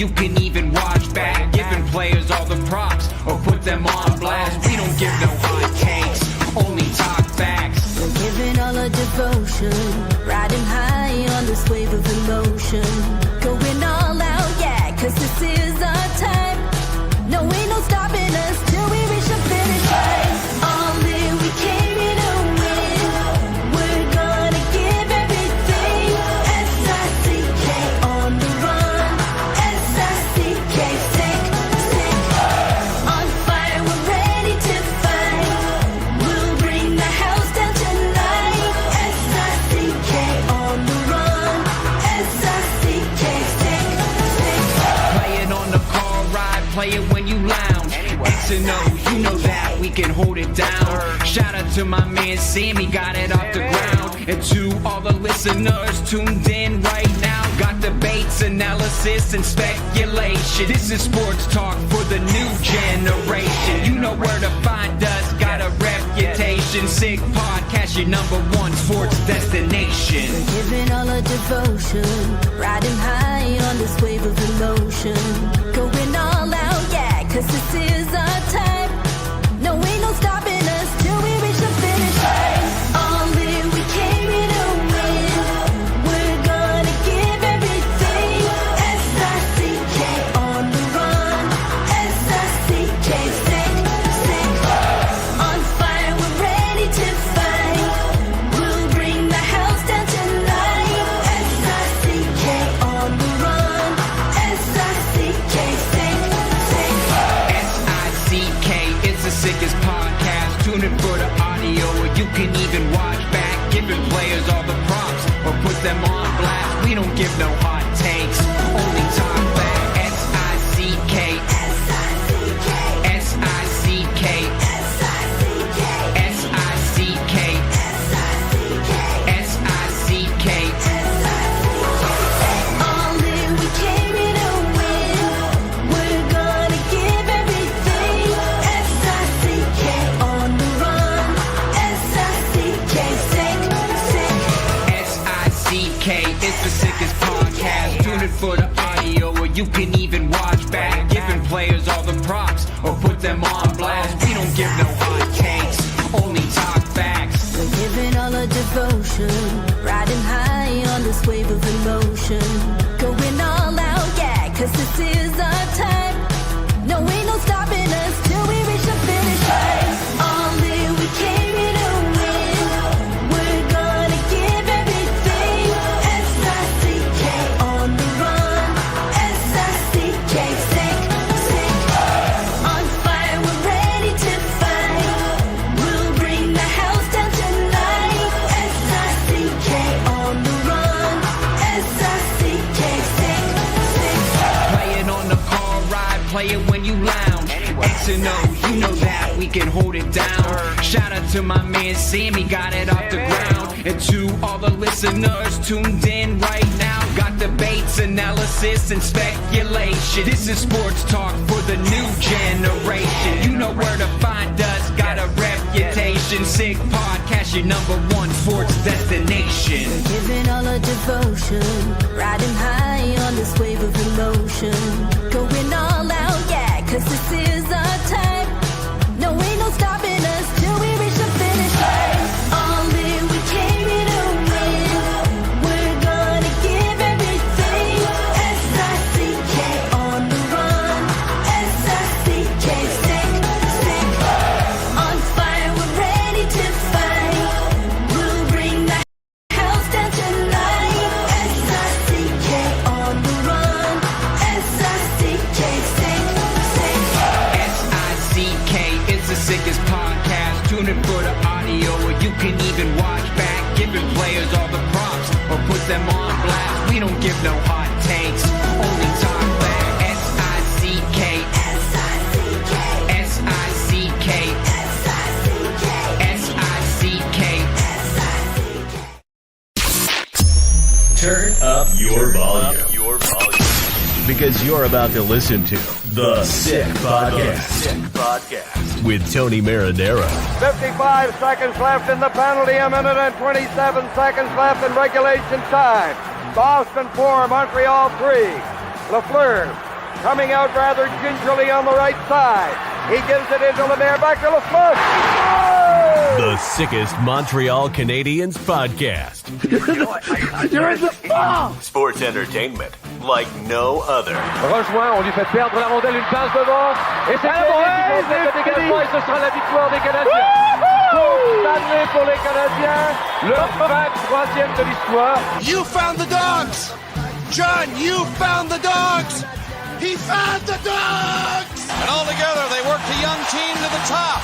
you can even watch back. Giving players all the props or put them on blast. We don't give no hot takes, only talk facts. We're giving all our devotion, riding high on this wave of emotion. Going all out, yeah, cause this is our time. No, ain't no stopping us till we reach the finish line. All in, we came here to win. We're gonna give everything. S-I-C-K on the run. S-I-C-K, sick, sick. On fire, we're ready to fight. We'll bring the house down tonight. S-I-C-K on the run. S-I-C-K, sick, sick. Play it on the car ride, play it when you lounge. X and O, you know that we can hold it down. Shout out to my man Sammy, got it off the ground. And to all the listeners tuned in right now, got debates, analysis, and speculation. This is sports talk for the new generation. You know where to find us, got a reputation. Sick podcast, your #1 sports destination. We're giving all our devotion, riding high on this wave of emotion. Going all out, yeah, cause this is our time. No, ain't no stopping us till we reach the finish line. All in, we came here to win. We're gonna give everything. S-I-C-K on the run. S-I-C-K, sick, sick. On fire, we're ready to fight. We'll bring the house down tonight. S-I-C-K on the run. S-I-C-K, sick, sick. S-I-C-K, it's the sickest podcast. Tune in for the audio, or you can even watch back. Giving players all the props or put them on blast. We don't give no hot takes, only talk back. S-I-C-K, S-I-C-K, S-I-C-K, S-I-C-K, S-I-C-K, S-I-C-K, S-I-C-K. All in, we came here to win. We're gonna give everything. S-I-C-K on the run. S-I-C-K, sick, sick. S-I-C-K, it's the sickest podcast. Tune in for the audio, or you can even watch back. Giving players all the props or put them on blast. We don't give no hot takes, only talk facts. We're giving all our devotion, riding high on this wave of emotion. Going all out, yeah, cause this is our time. No, ain't no stopping us till we reach the finish line. All in, we came here to win. We're gonna give everything. S-I-C-K on the run. S-I-C-K, sick, sick. On fire, we're ready to fight. We'll bring the house down tonight. S-I-C-K on the run. S-I-C-K, sick, sick. Play it on the car ride, play it when you lounge. X and O, you know that we can hold it down. Shout out to my man Sammy, got it off the ground. And to all the listeners tuned in right now, got debates, analysis, and speculation. This is sports talk for the new generation. You know where to find us, got a reputation. Sick podcast, your #1 sports destination. Giving all our devotion, riding high on this wave of emotion. Going all out, yeah, cause this is our time. No, ain't no stopping us till we reach the finish line. All in, we came here to win. We're gonna give everything. S-I-C-K on the run. S-I-C-K, sick, sick. On fire, we're ready to fight. We'll bring the house down tonight. S-I-C-K on the run. S-I-C-K, sick, sick. S-I-C-K, it's the sickest podcast. Tune in for the audio, or you can even watch back. Giving players all the props or put them on blast. We don't give no hot takes, only talk back. S-I-C-K, S-I-C-K, S-I-C-K, S-I-C-K, S-I-C-K. S-I-C-K. Turn up your volume. Because you're about to listen to The Sick Podcast. With Tony Marinaro. 55 seconds left in the penalty, a minute and 27 seconds left in regulation time. Boston 4, Montreal 3. Lafleur coming out rather gingerly on the right side. He gives it into Lemaire, back to LaSmush. Oh! The sickest Montreal Canadiens podcast. You're in the ball! Sports entertainment like no other. Rejoint, on lui fait perdre la rondelle, une passe devant. Et c'est le dégagement, et ce sera la victoire des Canadiens. Stanley pour les Canadiens, leur 23e de l'histoire. You found the dogs! John, you found the dogs! He found the dogs! And all together, they worked a young team to the top.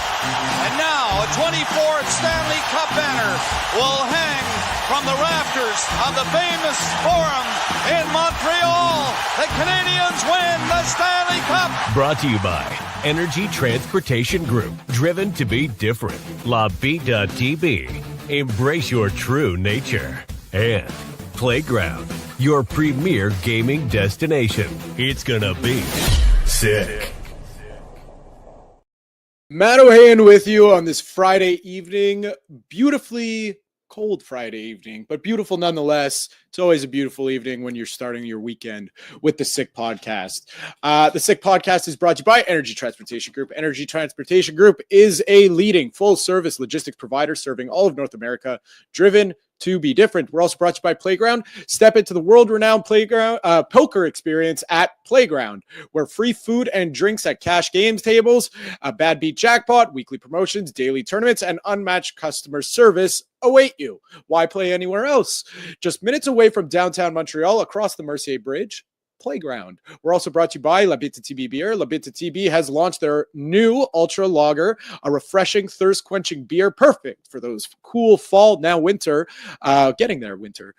And now, a 24th Stanley Cup banner will hang from the rafters of the famous Forum in Montreal. The Canadiens win the Stanley Cup! Brought to you by Energy Transportation Group. Driven to be different. La Vida Tibi. Embrace your true nature. And Playground, your premier gaming destination. It's gonna be sick. Matt Ohayon with you on this Friday evening. Beautifully cold Friday evening, but beautiful nonetheless. It's always a beautiful evening when you're starting your weekend with the Sick Podcast. The Sick Podcast is brought to you by Energy Transportation Group. Energy Transportation Group is a leading full-service logistics provider serving all of North America, driven to be different. We're also brought to you by Playground. Step into the world-renowned playground poker experience at Playground, where free food and drinks at cash games tables, a bad beat jackpot, weekly promotions, daily tournaments, and unmatched customer service await you. Why play anywhere else? Just minutes away from downtown Montreal, across the Mercier Bridge. Playground. We're also brought to you by Bittt Tibi beer. Bittt Tibi has launched their new Ultra Lager, a refreshing, thirst-quenching beer, perfect for those cool fall, now winter, getting there winter,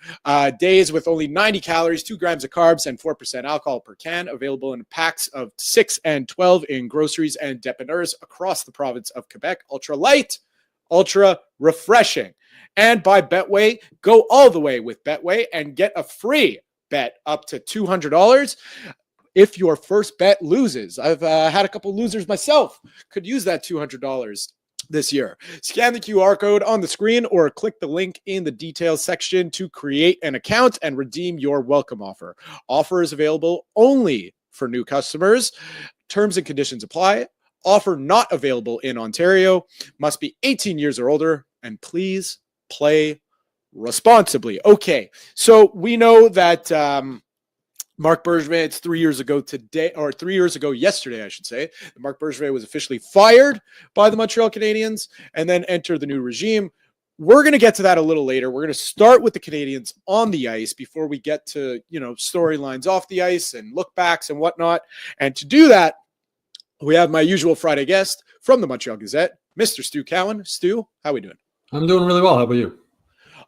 days with only 90 calories, 2 grams of carbs, and 4% alcohol per can, available in packs of 6 and 12 in groceries and dépanneurs across the province of Quebec. Ultra light, ultra refreshing. And by Betway, go all the way with Betway and get a free bet up to $200 if your first bet loses. I've had a couple losers myself. Could use that $200 this year. Scan the QR code on the screen or click the link in the details section to create an account and redeem your welcome offer. Offer is available only for new customers. Terms and conditions apply. Offer not available in Ontario. Must be 18 years or older, and please play responsibly. Okay, so we know that Marc Bergevin, it's 3 years ago today, or 3 years ago yesterday, I should say, that Marc Bergevin was officially fired by the Montreal Canadiens and then entered the new regime. We're going to get to that a little later. We're going to start with the Canadiens on the ice before we get to, storylines off the ice and look backs and whatnot. And to do that, we have my usual Friday guest from the Montreal Gazette, Mr. Stu Cowan. Stu, how are we doing? I'm doing really well. How about you?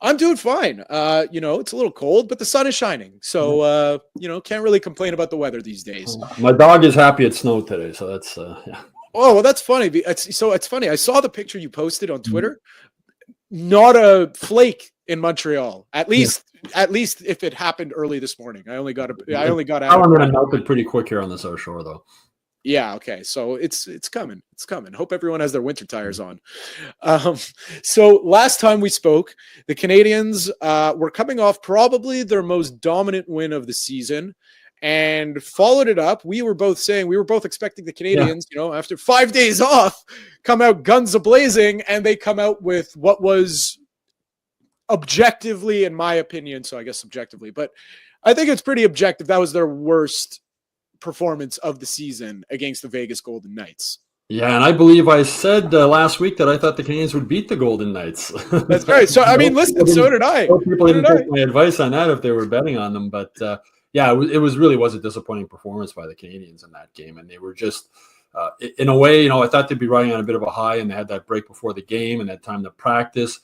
I'm doing fine. It's a little cold, but the sun is shining. So, can't really complain about the weather these days. My dog is happy it snowed today. So that's, yeah. Oh, well, that's funny. It's funny. I saw the picture you posted on Twitter. Not a flake in Montreal. At least if it happened early this morning. I only got out. I'm going to melt it pretty quick here on the South Shore, though. Yeah, okay. So it's coming. It's coming. Hope everyone has their winter tires on. So last time we spoke, the Canadiens were coming off probably their most dominant win of the season and followed it up. We were both expecting the Canadiens, after 5 days off, come out guns a-blazing, and they come out with what was objectively, in my opinion, so I guess subjectively, but I think it's pretty objective. That was their worst performance of the season against the Vegas Golden Knights. Yeah, and I believe I said last week that I thought the Canadiens would beat the Golden Knights. That's right. So, I mean, listen, so did I. People didn't take my advice on that if they were betting on them. But, it was a disappointing performance by the Canadiens in that game. And they were just, in a way, I thought they'd be riding on a bit of a high, and they had that break before the game and had time to practice.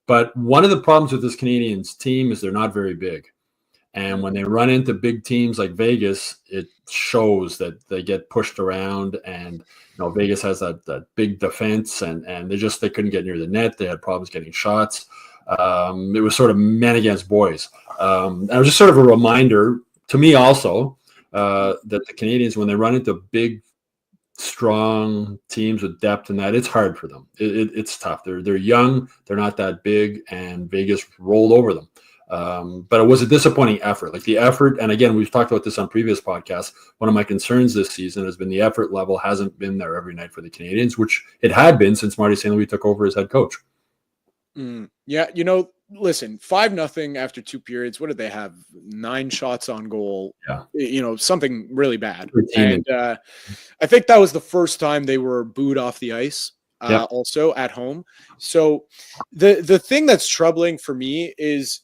But one of the problems with this Canadiens team is they're not very big. And when they run into big teams like Vegas, it shows that they get pushed around. And Vegas has that big defense, and they couldn't get near the net. They had problems getting shots. It was sort of men against boys. And it was just sort of a reminder to me also that the Canadiens, when they run into big, strong teams with depth and that, it's hard for them. It's tough. They're young. They're not that big, and Vegas rolled over them. But it was a disappointing effort. Like the effort, and again, we've talked about this on previous podcasts. One of my concerns this season has been the effort level hasn't been there every night for the Canadiens, which it had been since Marty St. Louis took over as head coach. Yeah, listen, 5-0 after 2 periods. What did they have? 9 shots on goal. Yeah. Something really bad. And I think that was the first time they were booed off the ice. Also at home. So the thing that's troubling for me is,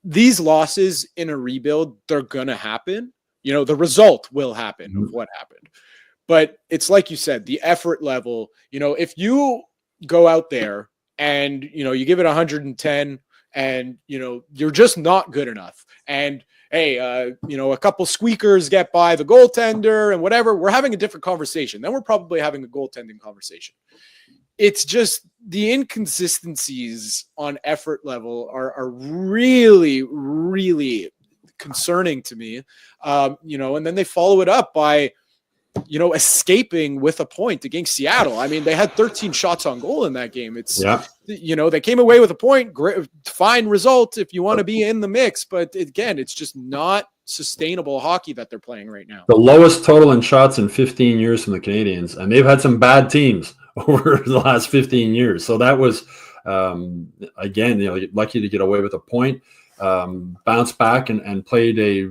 these losses in a rebuild, they're going to happen. The result will happen of what happened. But it's like you said, the effort level, if you go out there and, you give it 110 and, you're just not good enough. And hey, a couple squeakers get by the goaltender and whatever, we're having a different conversation. Then we're probably having a goaltending conversation. It's just the inconsistencies on effort level are really, really concerning to me. And then they follow it up by, escaping with a point against Seattle. I mean, they had 13 shots on goal in that game. They came away with a point. Great, fine result if you want to be in the mix. But again, it's just not sustainable hockey that they're playing right now. The lowest total in shots in 15 years from the Canadiens, and they've had some bad teams over the last 15 years. So that was, again, lucky to get away with a point, bounced back and played a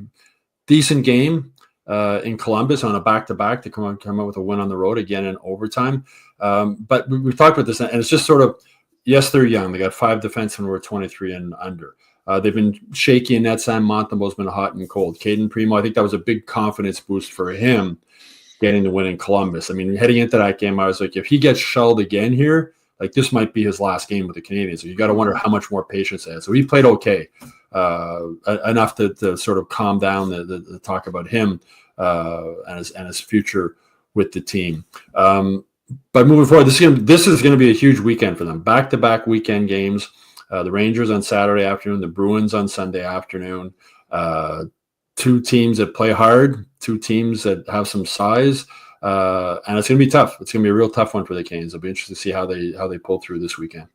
decent game in Columbus on a back-to-back to come out with a win on the road again in overtime. But we've talked about this, and it's just sort of, yes, they're young. They got 5 defensemen who are 23 and under. They've been shaky in net. Sam Montembeau's been hot and cold. Caden Primo, I think that was a big confidence boost for him getting the win in Columbus. I mean, heading into that game, I was like, if he gets shelled again here, like this might be his last game with the Canadiens. So you got to wonder how much more patience he has. So he played okay, enough to sort of calm down the talk about him and his future with the team. But moving forward, this is going to be a huge weekend for them. Back-to-back weekend games. The Rangers on Saturday afternoon, the Bruins on Sunday afternoon. 2 teams that play hard, 2 teams that have some size, and it's going to be tough. It's going to be a real tough one for the Canes. It'll be interesting to see how they pull through this weekend.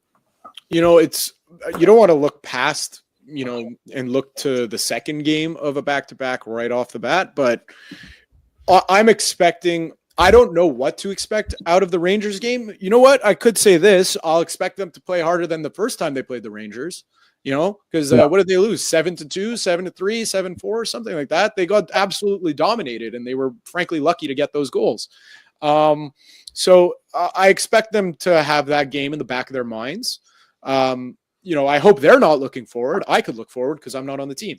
It's you don't want to look past, and look to the second game of a back-to-back right off the bat, but I'm expecting. I don't know what to expect out of the Rangers game. You know what? I could say this. I'll expect them to play harder than the first time they played the Rangers. Because what did they lose? 7-2, 7-3, 7-4, something like that. They got absolutely dominated, and they were frankly lucky to get those goals. So I expect them to have that game in the back of their minds. I hope they're not looking forward. I could look forward because I'm not on the team.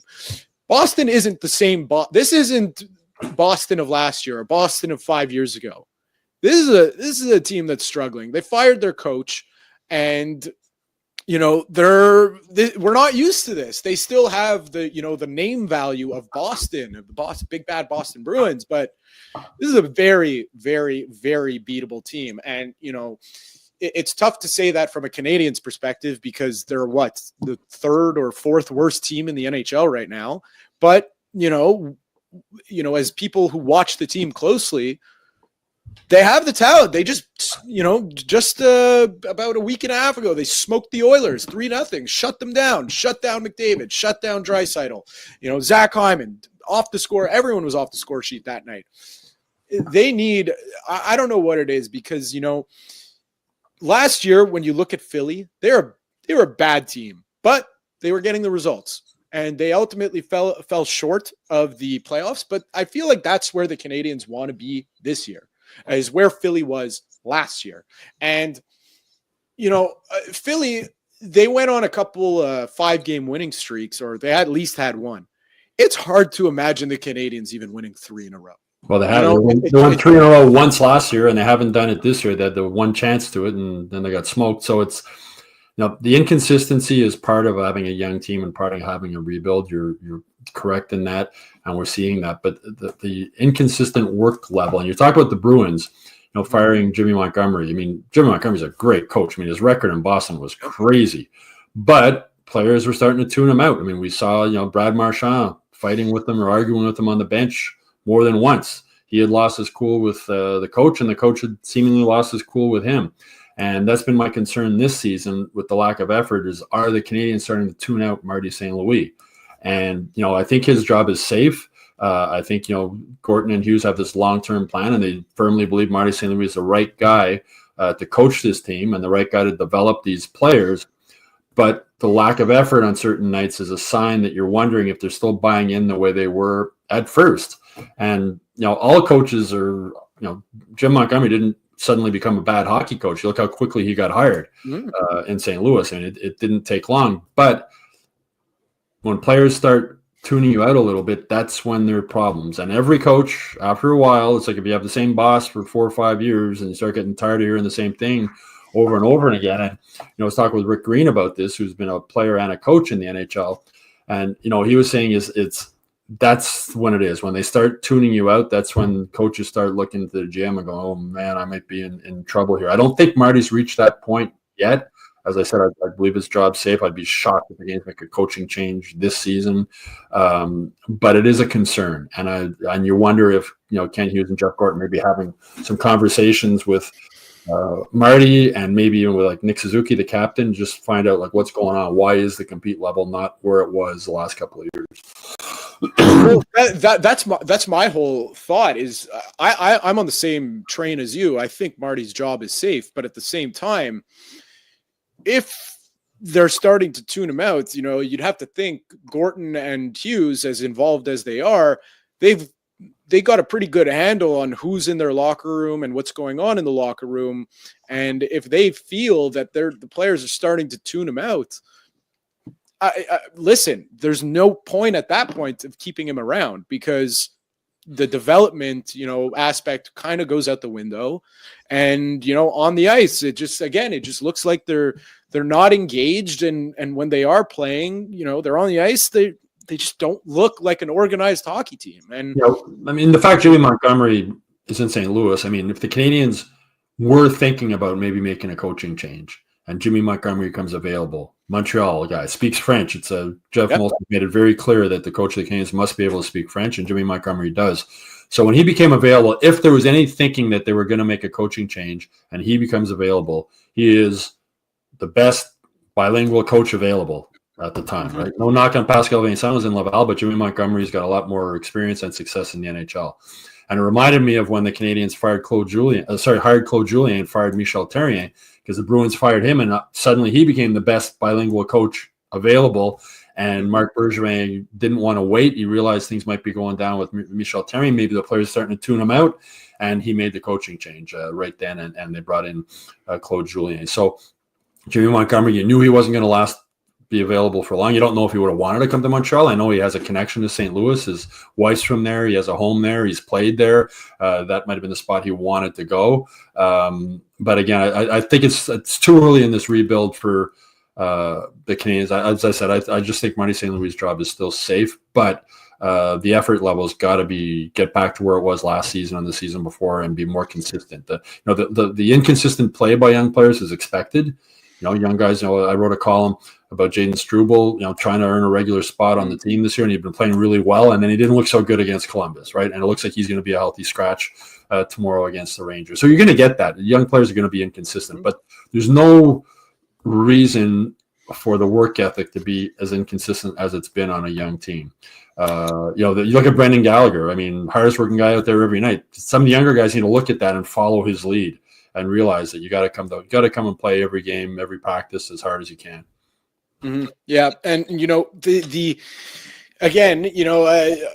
Boston isn't the same. This isn't Boston of last year or Boston of 5 years ago. This is a team that's struggling. They fired their coach, and we're not used to this. They still have the name value of Boston, of the big bad Boston Bruins, but this is a very, very, very beatable team. And it's tough to say that from a Canadiens perspective because they're the 3rd or 4th worst team in the NHL right now. But as people who watch the team closely, they have the talent. They just about a week and a half ago, they smoked the Oilers 3-0, shut them down, shut down McDavid, shut down Draisaitl, Zach Hyman off the score. Everyone was off the score sheet that night. They need, I don't know what it is because, last year, when you look at Philly, they were a bad team, but they were getting the results. And they ultimately fell short of the playoffs. But I feel like that's where the Canadiens want to be this year, is where Philly was last year. And, Philly, they went on a couple 5-game winning streaks, or they at least had one. It's hard to imagine the Canadiens even winning 3 in a row. Well, they won 3 in a row once last year, and they haven't done it this year. They had the one chance to it, and then they got smoked. So it's, the inconsistency is part of having a young team and part of having a rebuild. You're correct in that, and we're seeing that. But the inconsistent work level, and you talk about the Bruins, firing Jimmy Montgomery. I mean, Jimmy Montgomery's a great coach. I mean, his record in Boston was crazy, but players were starting to tune him out. I mean, we saw, Brad Marchand fighting with them or arguing with them on the bench more than once. he had lost his cool with the coach, and the coach had seemingly lost his cool with him. And that's been my concern this season with the lack of effort is, are the Canadiens starting to tune out Marty St. Louis? And, I think his job is safe. I think, Gorton and Hughes have this long-term plan, and they firmly believe Marty St. Louis is the right guy to coach this team and the right guy to develop these players. But the lack of effort on certain nights is a sign that you're wondering if they're still buying in the way they were at first. And, all coaches are, Jim Montgomery didn't suddenly become a bad hockey coach. You look how quickly he got hired in St. Louis. I mean, it didn't take long. But when players start tuning you out a little bit, that's when there are problems. And every coach, after a while, it's like if you have the same boss for 4 or 5 years and you start getting tired of hearing the same thing over and over and again. And, I was talking with Rick Green about this, who's been a player and a coach in the NHL. And, he was saying that's when it is. When they start tuning you out, that's when coaches start looking to the gym and go, oh, man, I might be in trouble here. I don't think Marty's reached that point yet. As I said, I believe his job's safe. I'd be shocked if the Canadiens make a coaching change this season. But it is a concern. And you wonder if, Ken Hughes and Jeff Gorton may be having some conversations with Marty and maybe even with Nick Suzuki, the captain, just find out what's going on. Why is the compete level not where it was the last couple of years? Well, that's my whole thought is I'm on the same train as you. I think Marty's job is safe, but at the same time, if they're starting to tune him out, you'd have to think Gorton and Hughes, as involved as they are, they got a pretty good handle on who's in their locker room and what's going on in the locker room. And if they feel that the players are starting to tune him out, listen, there's no point at that point of keeping him around because the development, aspect kind of goes out the window. And, on the ice, it just looks like they're not engaged. And when they are playing, they're on the ice, they just don't look like an organized hockey team. And the fact Jimmy Montgomery is in St. Louis, if the Canadiens were thinking about maybe making a coaching change and Jimmy Montgomery comes available, Montreal guy speaks French. Jeff Molson made it very clear that the coach of the Canadiens must be able to speak French, and Jimmy Montgomery does. So when he became available, if there was any thinking that they were going to make a coaching change and he becomes available, he is the best bilingual coach available at the time, right? No knock on Pascal Vincent in Laval, but Jimmy Montgomery's got a lot more experience and success in the NHL. And it reminded me of when the Canadiens hired Claude Julien and fired Michel Therrien, because the Bruins fired him, and suddenly he became the best bilingual coach available. And Marc Bergevin didn't want to wait. He realized things might be going down with Michel Therrien. Maybe the players are starting to tune him out, and he made the coaching change right then, and they brought in Claude Julien. So Jimmy Montgomery, you knew he wasn't going to be available for long. You don't know if he would have wanted to come to Montreal. I know he has a connection to St. Louis. His wife's from there. He has a home there. He's played there. That might have been the spot he wanted to go. But again, I think it's too early in this rebuild for the Canadiens. As I said, I just think Marty St. Louis' job is still safe, but the effort level's got to get back to where it was last season and the season before, and be more consistent. The inconsistent play by young players is expected. Young guys. I wrote a column about Jaden Struble, trying to earn a regular spot on the team this year, and he'd been playing really well, and then he didn't look so good against Columbus, right? And it looks like he's going to be a healthy scratch tomorrow against the Rangers. So you're going to get that. Young players are going to be inconsistent, but there's no reason for the work ethic to be as inconsistent as it's been on a young team. You look at Brendan Gallagher. Hardest working guy out there every night. Some of the younger guys need to look at that and follow his lead and realize that you got to come and play every game, every practice as hard as you can. Mm-hmm. Yeah, and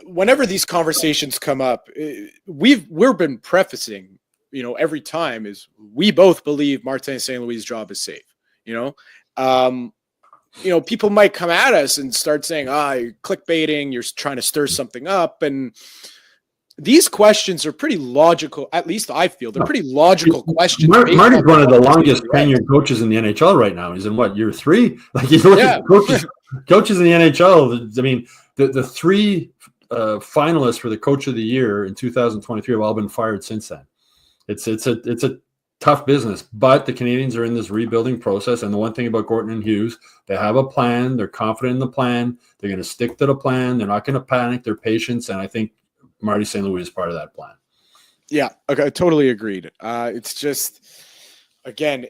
whenever these conversations come up, we've been prefacing, every time is we both believe Martin St. Louis' job is safe. People might come at us and start saying, you're clickbaiting, you're trying to stir something up, and these questions are pretty logical. At least I feel they're pretty logical questions. Marty's one of the longest tenured coaches in the NHL right now. He's in year 3? You look at coaches in the NHL. The 3 finalists for the Coach of the Year in 2023 have all been fired since then. It's a tough business, but the Canadiens are in this rebuilding process. And the one thing about Gorton and Hughes, they have a plan. They're confident in the plan. They're going to stick to the plan. They're not going to panic. They're patient, and I think Marty St. Louis is part of that plan. Yeah, okay, totally agreed. It's just, again,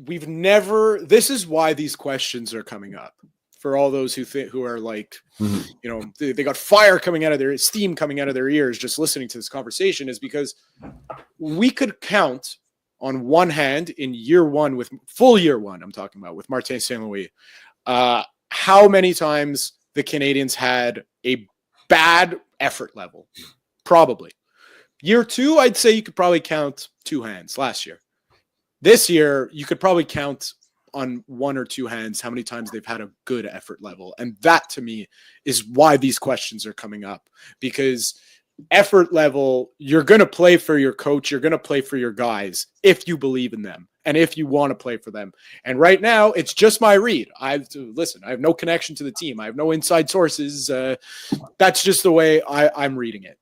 we've never. This is why these questions are coming up for all those who are like, they got fire coming out of their steam coming out of their ears just listening to this conversation, is because we could count on one hand in year one, with full year one, I'm talking about with Martin St. Louis, how many times the Canadiens had a bad effort level. Probably. Year two, I'd say you could probably count two hands last year. This year, you could probably count on one or two hands how many times they've had a good effort level. And that, to me, is why these questions are coming up. Because effort level, you're going to play for your coach, you're going to play for your guys if you believe in them and if you want to play for them. And right now, it's just my read. I have no connection to the team. I have no inside sources. That's just the way I'm reading it.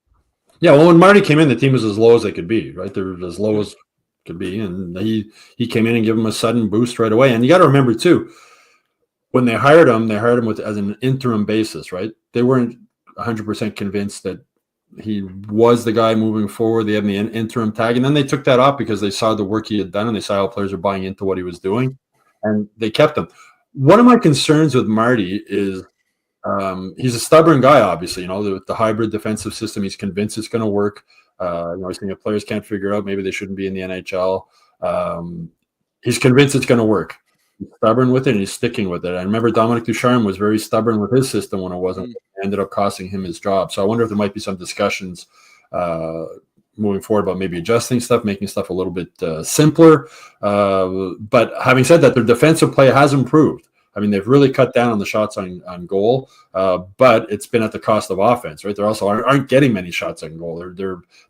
Yeah, well, when Marty came in, the team was as low as they could be, right? They were as low as could be, and he came in and gave them a sudden boost right away. And you got to remember too, when they hired him with as an interim basis, right? They weren't 100% convinced that he was the guy moving forward. They had the interim tag, and then they took that off because they saw the work he had done and they saw how players are buying into what he was doing, and they kept him. One of my concerns with Marty is he's a stubborn guy, obviously. The hybrid defensive system, he's convinced it's going to work. He's thinking if players can't figure out, maybe they shouldn't be in the NHL. He's convinced it's going to work. He's stubborn with it, and he's sticking with it. I remember Dominic Ducharme was very stubborn with his system when it wasn't. It ended up costing him his job. So I wonder if there might be some discussions moving forward about maybe adjusting stuff, making stuff a little bit simpler. But having said that, their defensive play has improved. I mean, they've really cut down on the shots on goal, but it's been at the cost of offense, right? They also aren't getting many shots on goal.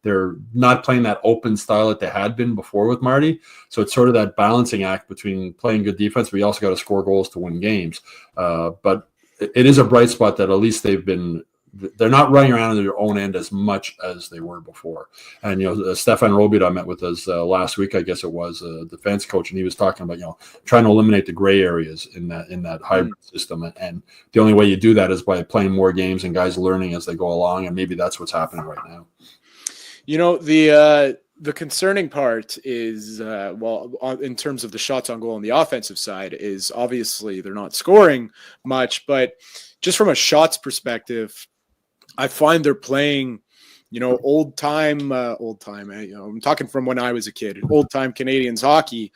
They're not playing that open style that they had been before with Marty. So it's sort of that balancing act between playing good defense, but you also got to score goals to win games. But it is a bright spot that at least they're not running around in their own end as much as they were before. And, Stefan Robidas met with us last week, I guess it was, a defense coach, and he was talking about, trying to eliminate the gray areas in that hybrid system. And the only way you do that is by playing more games and guys learning as they go along. And maybe that's what's happening right now. The concerning part is, in terms of the shots on goal on the offensive side, is obviously they're not scoring much, but just from a shots perspective, I find they're playing, old time. I'm talking from when I was a kid, old time Canadiens hockey,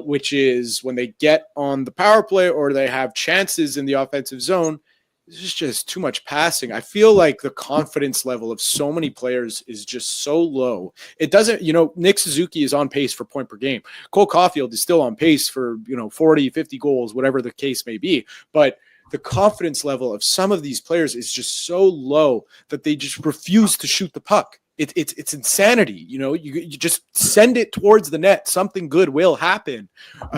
which is when they get on the power play or they have chances in the offensive zone, it's just too much passing. I feel like the confidence level of so many players is just so low. It doesn't, Nick Suzuki is on pace for point per game. Cole Caulfield is still on pace for, 40, 50 goals, whatever the case may be. But the confidence level of some of these players is just so low that they just refuse to shoot the puck. It's insanity. You just send it towards the net. Something good will happen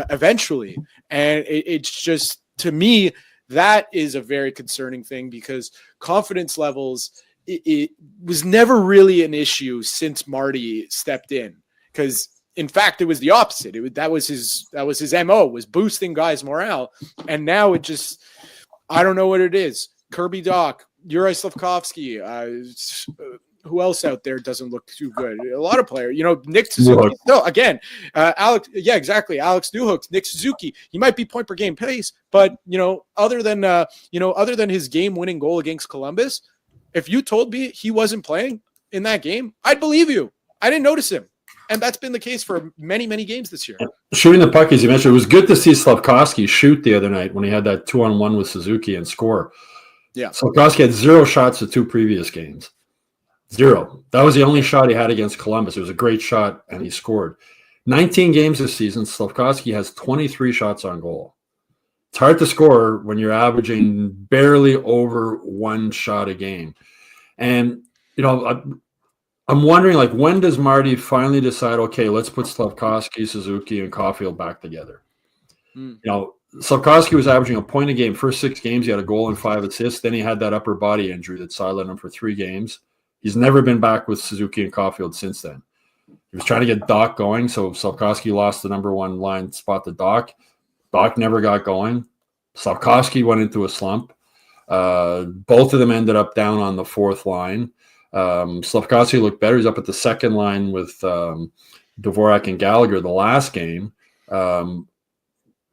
eventually. And it's just, to me, that is a very concerning thing, because confidence levels, it was never really an issue since Marty stepped in. Because in fact, it was the opposite. That was his MO, was boosting guys' morale. And now it just, I don't know what it is. Kirby Dach, Yuri Slafkovsky, who else out there doesn't look too good? A lot of players, Nick Suzuki. No, again, Alex. Yeah, exactly. Alex Newhook, Nick Suzuki. He might be point per game pace, but other than his game-winning goal against Columbus, if you told me he wasn't playing in that game, I'd believe you. I didn't notice him. And that's been the case for many, many games this year. Shooting the puck, as you mentioned, it was good to see Slafkovsky shoot the other night when he had that 2-on-1 with Suzuki and score. Yeah. Slafkovsky had 0 shots the 2 previous games. 0. That was the only shot he had against Columbus. It was a great shot, and he scored. 19 games this season, Slafkovsky has 23 shots on goal. It's hard to score when you're averaging barely over 1 shot a game. And, I'm wondering, when does Marty finally decide, okay, let's put Slafkovsky, Suzuki, and Caulfield back together? Slafkovsky was averaging a point a game. First 6 games, he had a goal and 5 assists. Then he had that upper body injury that sidelined him for 3 games. He's never been back with Suzuki and Caulfield since then. He was trying to get Dach going, so Slafkovsky lost the number 1 line spot to Dach. Dach never got going. Slafkovsky went into a slump. Both of them ended up down on the 4th line. Slafkovsky looked better. He's up at the second line with Dvorak and Gallagher the last game.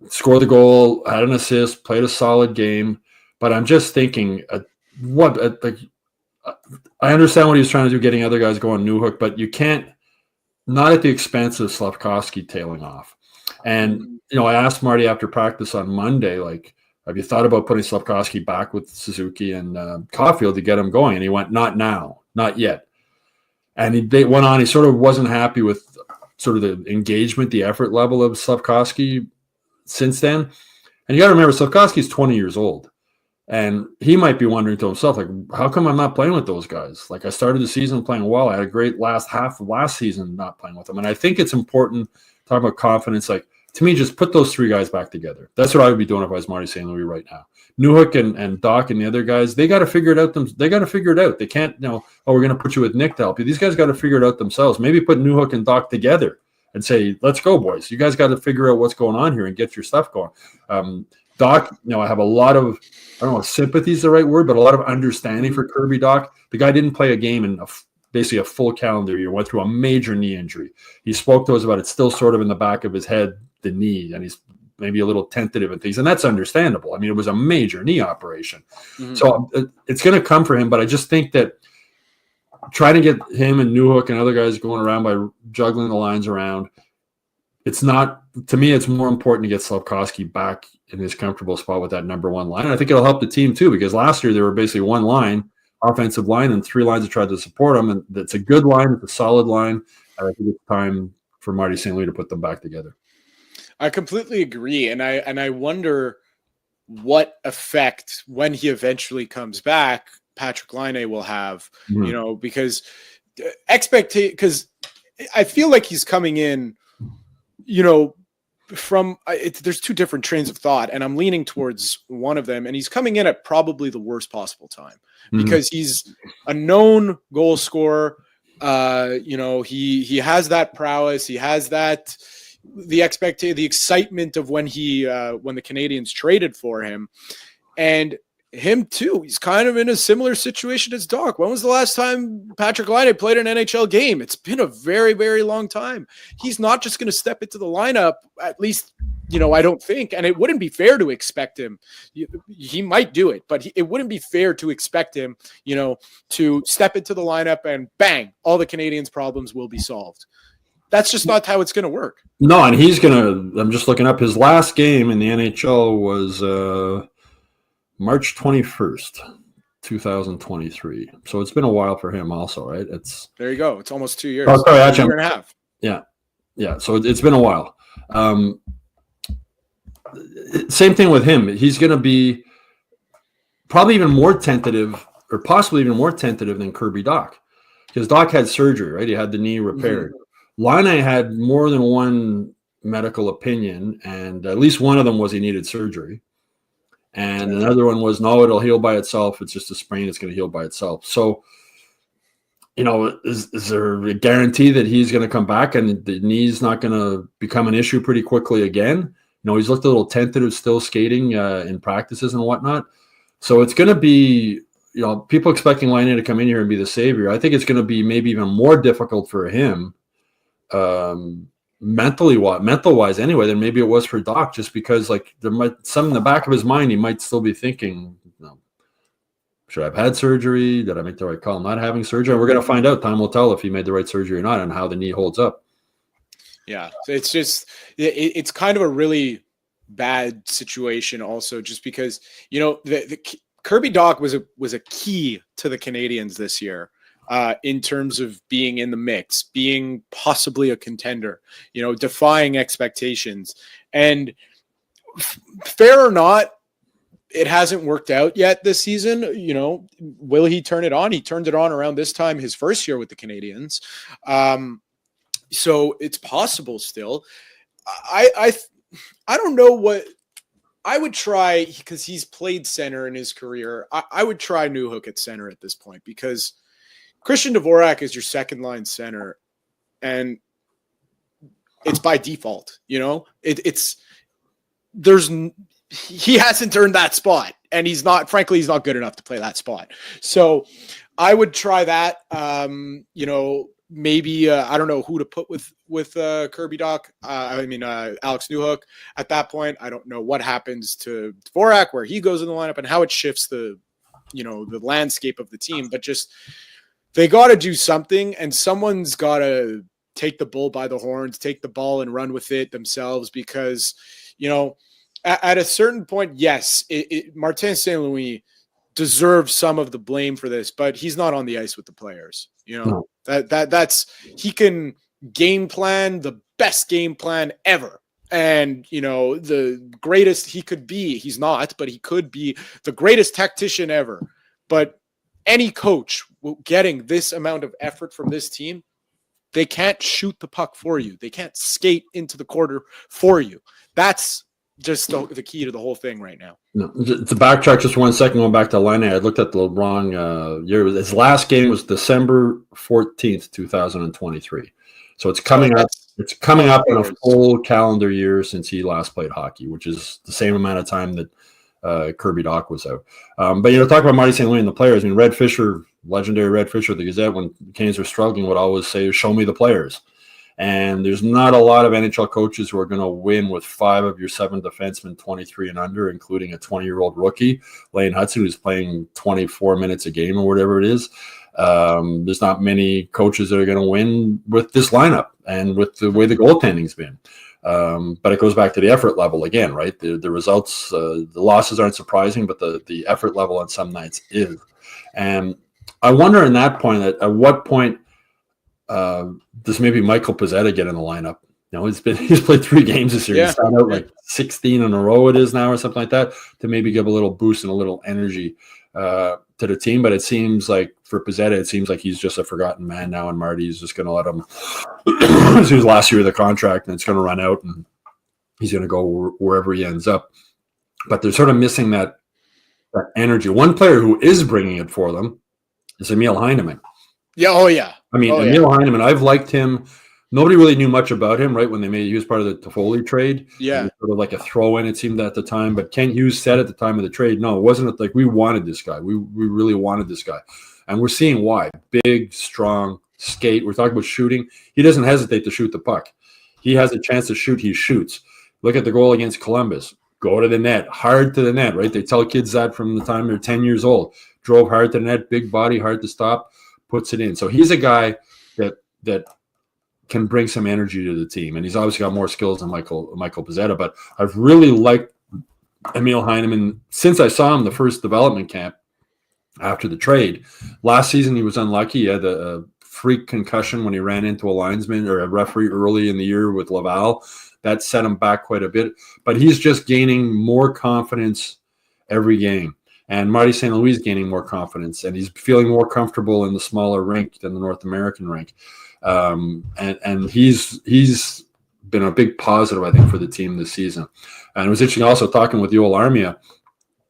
Scored the goal, had an assist, played a solid game. But I'm just thinking, I understand what he was trying to do, getting other guys going, Newhook, but you can't, not at the expense of Slafkovsky tailing off. And, I asked Marty after practice on Monday, have you thought about putting Slafkovsky back with Suzuki and Caulfield to get him going? And he went, not now, not yet. And they went on, he sort of wasn't happy with sort of the engagement, the effort level of Slafkovsky since then. And you got to remember, Slafkovsky's 20 years old. And he might be wondering to himself, how come I'm not playing with those guys? I started the season playing well. I had a great last half of last season not playing with them. And I think it's important, talk about confidence, to me, just put those three guys back together. That's what I would be doing if I was Marty St. Louis right now. Newhook and Doc and the other guys, they got to figure it out. They got to figure it out. They can't, we're going to put you with Nick to help you. These guys got to figure it out themselves. Maybe put Newhook and Doc together and say, let's go, boys. You guys got to figure out what's going on here and get your stuff going. Doc, I have a lot of, I don't know if sympathy is the right word, but a lot of understanding for Kirby Doc. The guy didn't play a game in basically a full calendar year, went through a major knee injury. He spoke to us about it, still sort of in the back of his head, the knee, and he's maybe a little tentative and things, and that's understandable. I mean, it was a major knee operation. Mm-hmm. So it's going to come for him, but I just think that trying to get him and Newhook and other guys going around by juggling the lines around, it's not, to me, it's more important to get Slafkovsky back in his comfortable spot with that number one line. And I think it'll help the team too, because last year they were basically one line, offensive line, and three lines that tried to support them. And it's a good line. It's a solid line. And I think it's time for Marty St. Louis to put them back together. I completely agree. And I wonder what effect, when he eventually comes back, Patrick Laine will have, because because I feel like he's coming in, there's two different trains of thought, and I'm leaning towards one of them, and he's coming in at probably the worst possible time because he's a known goal scorer. He has that prowess. He has that, the excitement of when the Canadiens traded for him, and him too. He's kind of in a similar situation as Doc. When was the last time Patrick Laine played an NHL game? It's been a very, very long time. He's not just going to step into the lineup, at least, I don't think, and it wouldn't be fair to expect him. He might do it, but it wouldn't be fair to expect him, to step into the lineup and bang, all the Canadiens' problems will be solved. That's just not how it's going to work. No, and I'm just looking up, his last game in the NHL was March 21st, 2023. So it's been a while for him also, right? There you go. It's almost 2 years. Oh, sorry, actually, a year and a half. Yeah. So it's been a while. Same thing with him. He's going to be probably even more tentative, or possibly even more tentative than Kirby Doc, because Doc had surgery, right? He had the knee repaired. Laine had more than one medical opinion, and at least one of them was he needed surgery. And another one was, no, it'll heal by itself. It's just a sprain. It's going to heal by itself. So, is there a guarantee that he's going to come back and the knee's not going to become an issue pretty quickly again? He's looked a little tentative still skating in practices and whatnot. So it's going to be, people expecting Laine to come in here and be the savior. I think it's going to be maybe even more difficult for him mental-wise anyway than maybe it was for Doc, just because there might, some in the back of his mind, he might still be thinking, should I have had surgery? Did I make the right call not having surgery? And we're going to find out. Time will tell if he made the right surgery or not and how the knee holds up. Yeah, it's just, it's kind of a really bad situation also, just because, the Kirby Doc was a key to the Canadiens this year. In terms of being in the mix, being possibly a contender, defying expectations. And fair or not, it hasn't worked out yet this season. Will he turn it on? He turned it on around this time, his first year with the Canadiens. So it's possible still. I don't know what I would try, because he's played center in his career. I would try Newhook at center at this point, because Christian Dvorak is your second line center, and it's by default. He hasn't earned that spot, and he's not good enough to play that spot. So I would try that. Maybe I don't know who to put with Kirby Doc. Alex Newhook. At that point, I don't know what happens to Dvorak, where he goes in the lineup, and how it shifts the landscape of the team. But just they got to do something, and someone's got to take the bull by the horns, take the ball and run with it themselves, because at a certain point, yes, Martin St. Louis deserves some of the blame for this, but he's not on the ice with the players. That's he can game plan the best game plan ever. And, the greatest he could be, he's not, but he could be the greatest tactician ever. But any coach getting this amount of effort from this team, they can't shoot the puck for you. They can't skate into the quarter for you. That's just the key to the whole thing right now. No, to backtrack just 1 second, going back to Laine, I looked at the wrong year. His last game was December 14th, 2023. So it's coming up. It's coming up in a full calendar year since he last played hockey, which is the same amount of time that Kirby Doc was out. But talk about Marty St. Louis and the players. I mean, Red Fisher, legendary Red Fisher, the Gazette, when the Canadiens were struggling, would always say, "Show me the players." And there's not a lot of NHL coaches who are going to win with 5 of your 7 defensemen 23 and under, including a 20-year-old rookie, Lane Hudson, who's playing 24 minutes a game or whatever it is. There's not many coaches that are going to win with this lineup and with the way the goaltending's been. But it goes back to the effort level again, right? The results, the losses aren't surprising, but the effort level on some nights is. And I wonder in that point, at what point does maybe Michael Pezzetta get in the lineup? He's played 3 games this year. Yeah. He's found out like 16 in a row it is now or something like that, to maybe give a little boost and a little energy to the team. But it seems like for Pezzetta, it seems like he's just a forgotten man now, and Marty's just going to let him this was last year of the contract, and it's going to run out, and he's going to go wherever he ends up. But they're sort of missing that energy. One player who is bringing it for them is Emil Heineman. Yeah. Oh, yeah. I mean, Emil Heineman, I've liked him. Nobody really knew much about him, right? When he was part of the Toffoli trade. Yeah. Sort of like a throw-in, it seemed at the time. But Ken Hughes said at the time of the trade, no, it wasn't like we wanted this guy. We really wanted this guy. And we're seeing why. Big, strong, skate. We're talking about shooting. He doesn't hesitate to shoot the puck. He has a chance to shoot, he shoots. Look at the goal against Columbus. Go to the net, hard to the net, right? They tell kids that from the time they're 10 years old. Drove hard to the net, big body, hard to stop, puts it in. So he's a guy that can bring some energy to the team. And he's obviously got more skills than Michael Pezzetta. But I've really liked Emil Heineman since I saw him the first development camp after the trade. Last season, he was unlucky. He had a freak concussion when he ran into a linesman or a referee early in the year with Laval. That set him back quite a bit. But he's just gaining more confidence every game. And Marty St. Louis is gaining more confidence, and he's feeling more comfortable in the smaller rink than the North American rink. And he's been a big positive, I think, for the team this season. And it was interesting also talking with Yoel Armia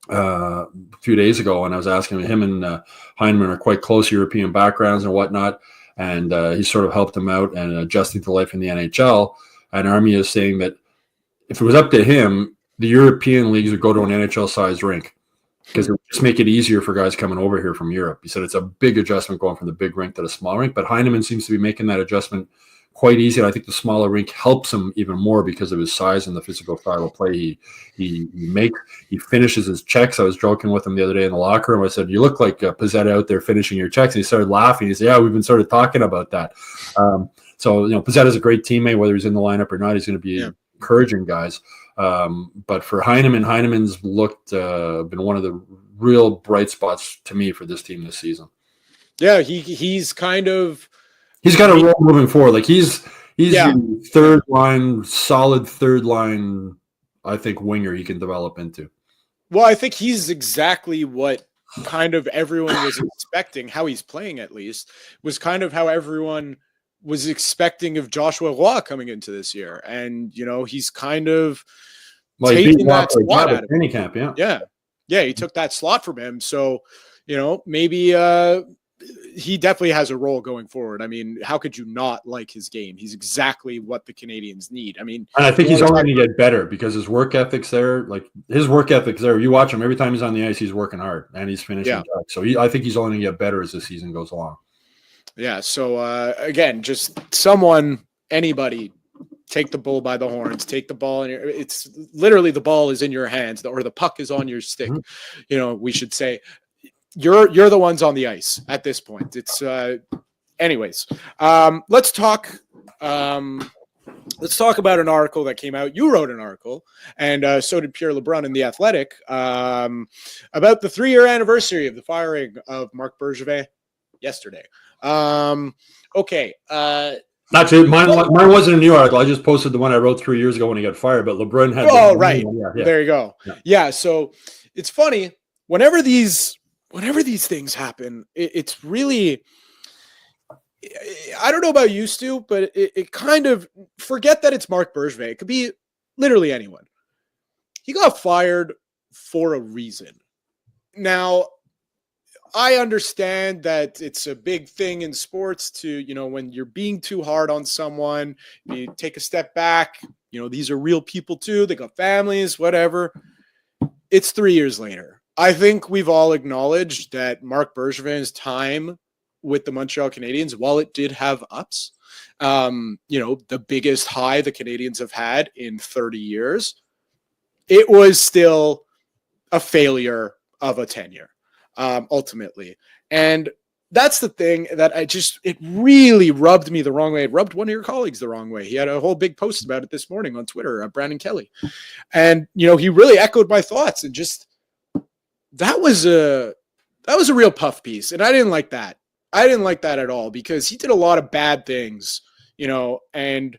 a few days ago, and I was asking him and Heineman are quite close European backgrounds and whatnot, and he sort of helped him out and adjusting to life in the NHL. And Armia is saying that if it was up to him, the European leagues would go to an NHL-sized rink, because it would just make it easier for guys coming over here from Europe. He said it's a big adjustment going from the big rink to the small rink, but Heineman seems to be making that adjustment quite easy. And I think the smaller rink helps him even more because of his size and the physical style of play he finishes his checks. I was joking with him the other day in the locker room. I said, "You look like Pezzetta out there finishing your checks." And he started laughing. He said, "Yeah, we've been sort of talking about that." So Pezzetta's a great teammate, whether he's in the lineup or not. He's going to be encouraging guys. But for Heineman's looked been one of the real bright spots to me for this team this season. Yeah, he's kind of got a role moving forward. Like he's third line, solid third line, I think, winger he can develop into. Well, I think he's exactly what kind of everyone was expecting. How he's playing, at least, was kind of how everyone was expecting of Joshua Roy coming into this year. And, he's kind of taking that slot out of training camp. Yeah. He took that slot from him. So, maybe he definitely has a role going forward. I mean, how could you not like his game? He's exactly what the Canadiens need. I mean, and I think he's only going to get better because his work ethic's there. Like his work ethic's there. You watch him every time he's on the ice, he's working hard and he's finishing. Yeah. So I think he's only going to get better as the season goes along. Yeah. So again, just anybody, take the bull by the horns. Take the ball, and it's literally the ball is in your hands, or the puck is on your stick. Mm-hmm. We should say. You're the ones on the ice at this point. It's anyways. Let's talk about an article that came out. You wrote an article, and so did Pierre LeBrun in The Athletic, about the 3-year anniversary of the firing of Marc Bergevin yesterday. Okay. Actually, mine wasn't a new article. I just posted the one I wrote 3 years ago when he got fired, but LeBrun had. Oh, right. Yeah. There you go. Yeah. So it's funny whenever these things happen, it's really, I don't know about you, Stu, but it kind of, forget that it's Marc Bergevin. It could be literally anyone. He got fired for a reason. Now, I understand that it's a big thing in sports to, when you're being too hard on someone, you take a step back. These are real people too. They got families, whatever. It's 3 years later. I think we've all acknowledged that Marc Bergevin's time with the Montreal Canadiens, while it did have ups, the biggest high the Canadiens have had in 30 years, it was still a failure of a tenure, ultimately. And that's the thing that it really rubbed me the wrong way. It rubbed one of your colleagues the wrong way. He had a whole big post about it this morning on Twitter, Brandon Kelly. And, he really echoed my thoughts, and just, that was a real puff piece, and I didn't like that. I didn't like that at all, because he did a lot of bad things, and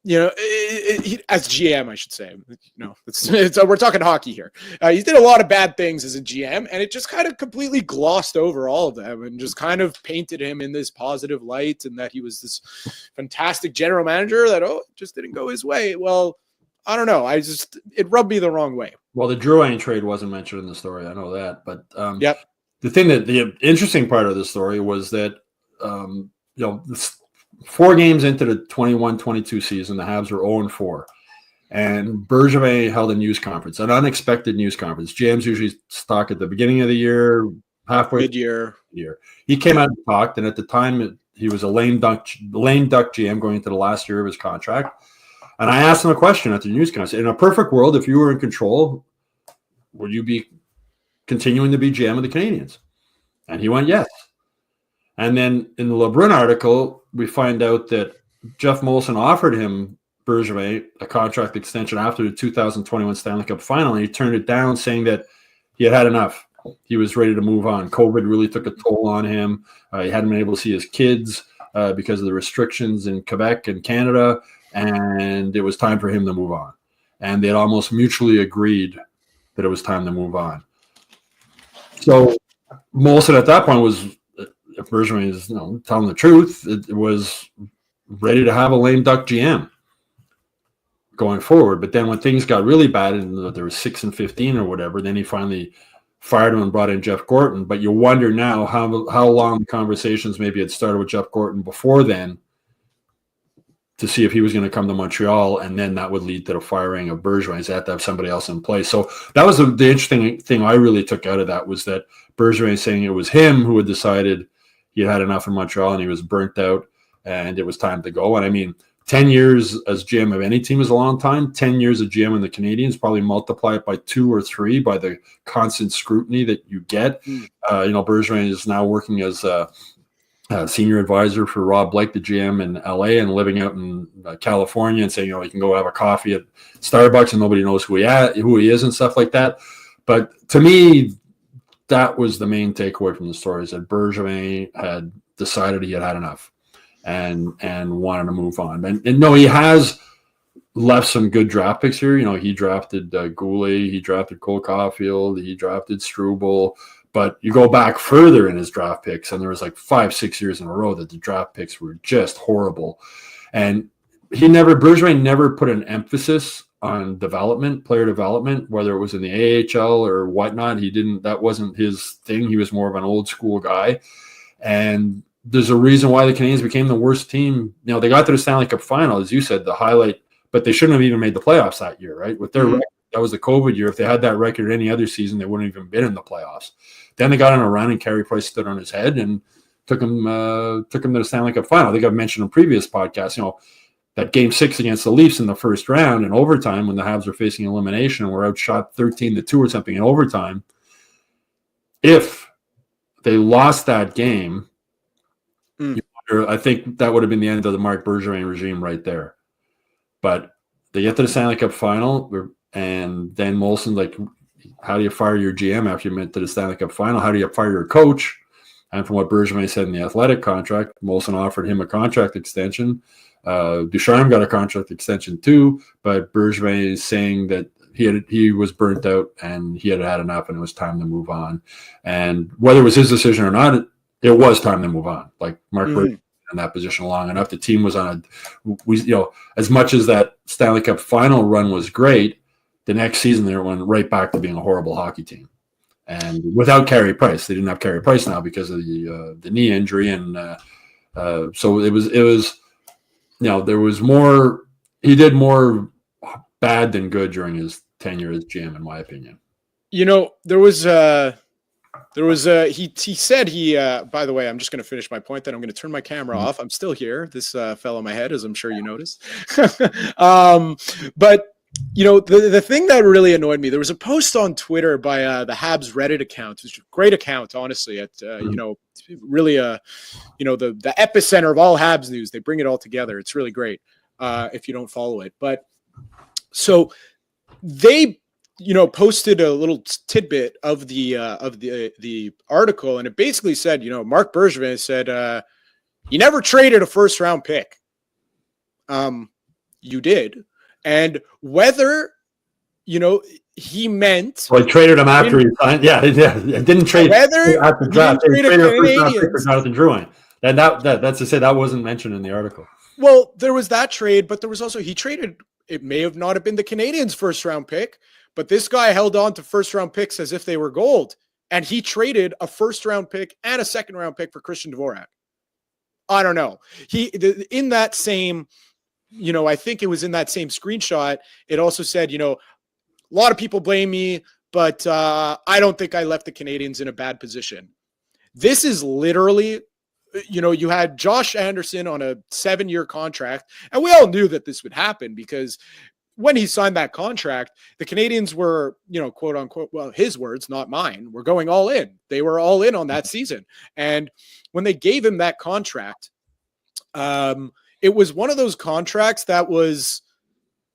as GM, I should say. We're talking hockey here. He did a lot of bad things as a GM, and it just kind of completely glossed over all of them and just kind of painted him in this positive light, and that he was this fantastic general manager that just didn't go his way. Well, I don't know. It rubbed me the wrong way. Well, the Drouin trade wasn't mentioned in the story. I know that. But yep. The interesting part of the story was that, 4 games into the 21-22 season, the Habs were 0-4. And Bergevin held a news conference, an unexpected news conference. GMs usually talk at the beginning of the year, halfway mid-year. He came out and talked, and at the time, he was a lame duck GM going into the last year of his contract. And I asked him a question at the news conference. In a perfect world, if you were in control, would you be continuing to be GM of the Canadiens? And he went, yes. And then in the LeBrun article, we find out that Jeff Molson offered him, Bergevin, a contract extension after the 2021 Stanley Cup final, and he turned it down, saying that he had enough. He was ready to move on. COVID really took a toll on him. He hadn't been able to see his kids because of the restrictions in Quebec and Canada. And it was time for him to move on. And they had almost mutually agreed that it was time to move on. So Molson at that point was, if Bergevin is telling the truth, it was ready to have a lame duck GM going forward. But then when things got really bad and there was 6-15 or whatever, then he finally fired him and brought in Jeff Gorton. But you wonder now how long the conversations maybe had started with Jeff Gorton before then, to see if he was going to come to Montreal, and then that would lead to the firing of Bergevin. He had to have somebody else in place. So that was the interesting thing I really took out of that, was that Bergevin saying it was him who had decided he had enough in Montreal and he was burnt out and it was time to go. And I mean, 10 years as GM of any team is a long time. 10 years of GM in the Canadiens, probably multiply it by 2 or 3 by the constant scrutiny that you get. Bergevin is now working as senior advisor for Rob Blake, the GM in LA, and living out in California, and saying, he can go have a coffee at Starbucks and nobody knows who he is and stuff like that. But to me, that was the main takeaway from the story, is that Bergevin had decided he had had enough and wanted to move on. And no, he has left some good draft picks here. He drafted Goulet, he drafted Cole Caulfield, he drafted Struble. But you go back further in his draft picks, and there was like 5-6 years in a row that the draft picks were just horrible. And Bergevin never put an emphasis on player development, whether it was in the AHL or whatnot. That wasn't his thing. He was more of an old school guy. And there's a reason why the Canadiens became the worst team. You know, they got to the Stanley Cup final, as you said, the highlight, but they shouldn't have even made the playoffs that year, right? With their record, that was the COVID year. If they had that record any other season, they wouldn't have even been in the playoffs. Then they got on a run, and Carey Price stood on his head and took him to the Stanley Cup final. I think I've mentioned in previous podcasts, you know, that Game 6 against the Leafs in the first round in overtime when the Habs were facing elimination and were outshot 13-2 or something in overtime. If they lost that game, I think that would have been the end of the Marc Bergevin regime right there. But they get to the Stanley Cup final, and then Molson, like, how do you fire your GM after you went to the Stanley Cup final? How do you fire your coach? And from what Bergevin said in the Athletic contract, Molson offered him a contract extension. Ducharme got a contract extension too, but Bergevin is saying that he was burnt out and he had had enough and it was time to move on. And whether it was his decision or not, it was time to move on. Like Marc Bergevin in that position long enough. The team was on as much as that Stanley Cup final run was great, the next season they went right back to being a horrible hockey team. And without Carey Price, they didn't have Carey Price now because of the knee injury, and so it was. You know, there was more. He did more bad than good during his tenure as GM, in my opinion. You know, he said he. By the way, I'm just going to finish my point. Then I'm going to turn my camera off. I'm still here. This fell on my head, as I'm sure you noticed. But you know, the thing that really annoyed me, there was a post on Twitter by the Habs Reddit account, which is a great account, honestly, at, you know, really, the epicenter of all Habs news. They bring it all together. It's really great if you don't follow it. But so they, you know, posted a little tidbit of the article, and it basically said, you know, Marc Bergevin said, you never traded a first round pick. You did. And whether, you know, he meant... Well, he traded him after he signed. Yeah. It didn't trade whether after the draft. He traded a first-round pick for Jonathan Drouin. And that's to say that wasn't mentioned in the article. Well, there was that trade, but there was also... He traded... It may have not have been the Canadiens' first-round pick, but this guy held on to first-round picks as if they were gold. And he traded a first-round pick and a second-round pick for Christian Dvorak. I don't know. In that same... You know, I think it was in that same screenshot. It also said, you know, a lot of people blame me, but I don't think I left the Canadiens in a bad position. This is literally, you know, you had Josh Anderson on a 7-year contract, and we all knew that this would happen because when he signed that contract, the Canadiens were, you know, quote unquote, well, his words, not mine, were going all in. They were all in on that season. And when they gave him that contract, it was one of those contracts that was,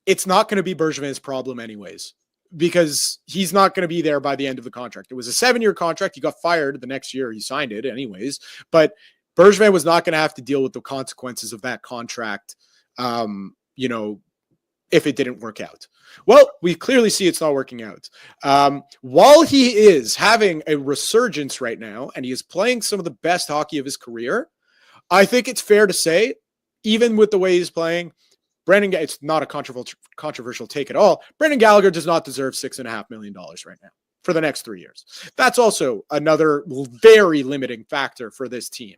it's not going to be Bergevin's problem anyways, because he's not going to be there by the end of the contract. It was a 7-year contract. He got fired the next year. He signed it anyways, but Bergevin was not going to have to deal with the consequences of that contract, you know, if it didn't work out. Well, we clearly see it's not working out. While he is having a resurgence right now, and he is playing some of the best hockey of his career, I think it's fair to say, even with the way he's playing, it's not a controversial take at all. Brendan Gallagher does not deserve $6.5 million right now for the next 3 years. That's also another very limiting factor for this team.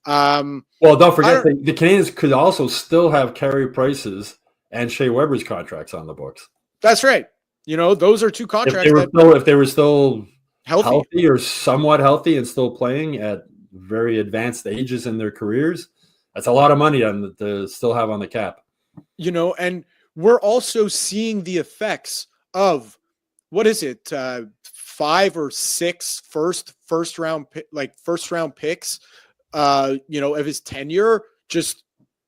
Well, don't forget the Canadiens could also still have Carey Price's and Shea Weber's contracts on the books. That's right. You know, those are two contracts. If they were still healthy or somewhat healthy and still playing at very advanced ages in their careers, that's a lot of money to still have on the cap. You know, and we're also seeing the effects of, what is it, 5 or 6 first round picks, you know, of his tenure, just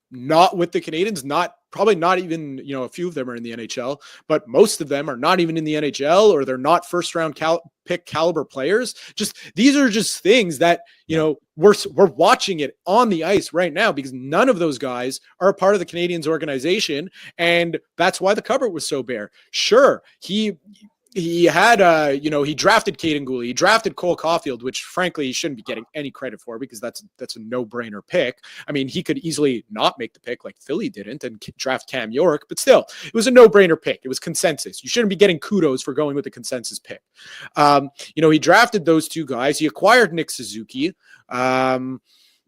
not with the Canadiens, probably not even, you know, a few of them are in the NHL, but most of them are not even in the NHL, or they're not first round pick caliber players. Just, these are just things that, you know, we're watching it on the ice right now because none of those guys are a part of the Canadiens organization. And that's why the cupboard was so bare. Sure. he had, he drafted Caden Gooley. He drafted Cole Caulfield, which frankly he shouldn't be getting any credit for because that's a no-brainer pick. I mean, he could easily not make the pick like Philly didn't and draft Cam York, but still, it was a no-brainer pick. It was consensus. You shouldn't be getting kudos for going with a consensus pick. He drafted those two guys. He acquired Nick Suzuki. One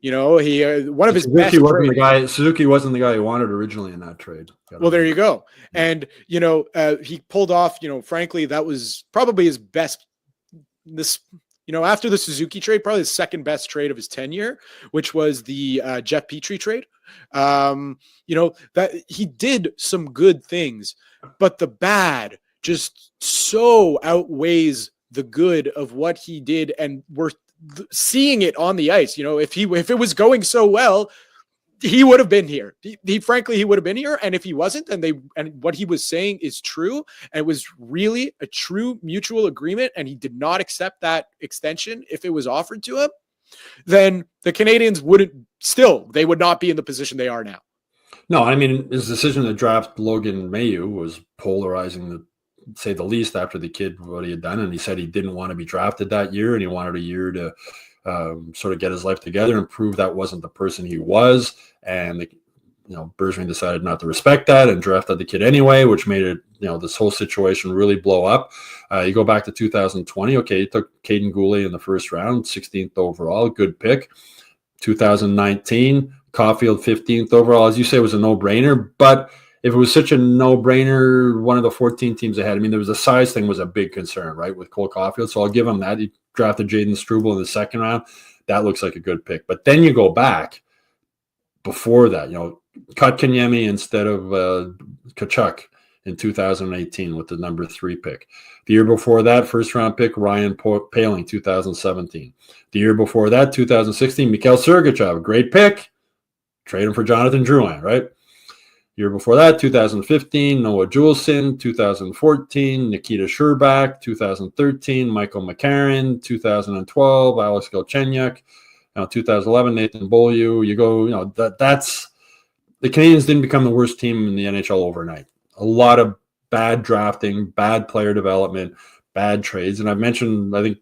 of his best. Suzuki wasn't the guy he wanted originally in that trade. Well, there you go. And, he pulled off, frankly, that was probably his best. After the Suzuki trade, probably the second best trade of his tenure, which was the Jeff Petrie trade. That he did some good things, but the bad just so outweighs the good of what he did. And we're seeing it on the ice. If it was going so well, he would have been here. He would have been here. And if he wasn't, and what he was saying is true, and it was really a true mutual agreement, and he did not accept that extension if it was offered to him, then the Canadiens would not be in the position they are now. No, I mean, his decision to draft Logan Mailloux was polarizing, to say the least, after the kid, what he had done. And he said he didn't want to be drafted that year, and he wanted a year to sort of get his life together and prove that wasn't the person he was. And Bergevin decided not to respect that and drafted the kid anyway, which made it, this whole situation really blow up. You go back to 2020. Okay, he took Caden Gooley in the first round, 16th overall, good pick. 2019, Caulfield 15th overall. As you say, it was a no-brainer. But if it was such a no-brainer, one of the 14 teams ahead, I mean, there was a size thing was a big concern, right, with Cole Caulfield. So I'll give him that. He drafted Jaden Struble in the second round. That looks like a good pick. But then you go back before that, cut Kanyemi instead of Tkachuk in 2018 with the number 3 pick. The year before that, first-round pick, Ryan Poehling, 2017. The year before that, 2016, Mikhail Sergachev, great pick. Trade him for Jonathan Drouin, right? Year before that, 2015, Noah Juleson. 2014, Nikita Sherbak. 2013, Michael McCarron. 2012, Alex Galchenyuk. 2011, Nathan Beaulieu. You go, that's the Canadiens didn't become the worst team in the NHL overnight. A lot of bad drafting, bad player development, bad trades. And I've mentioned, I think,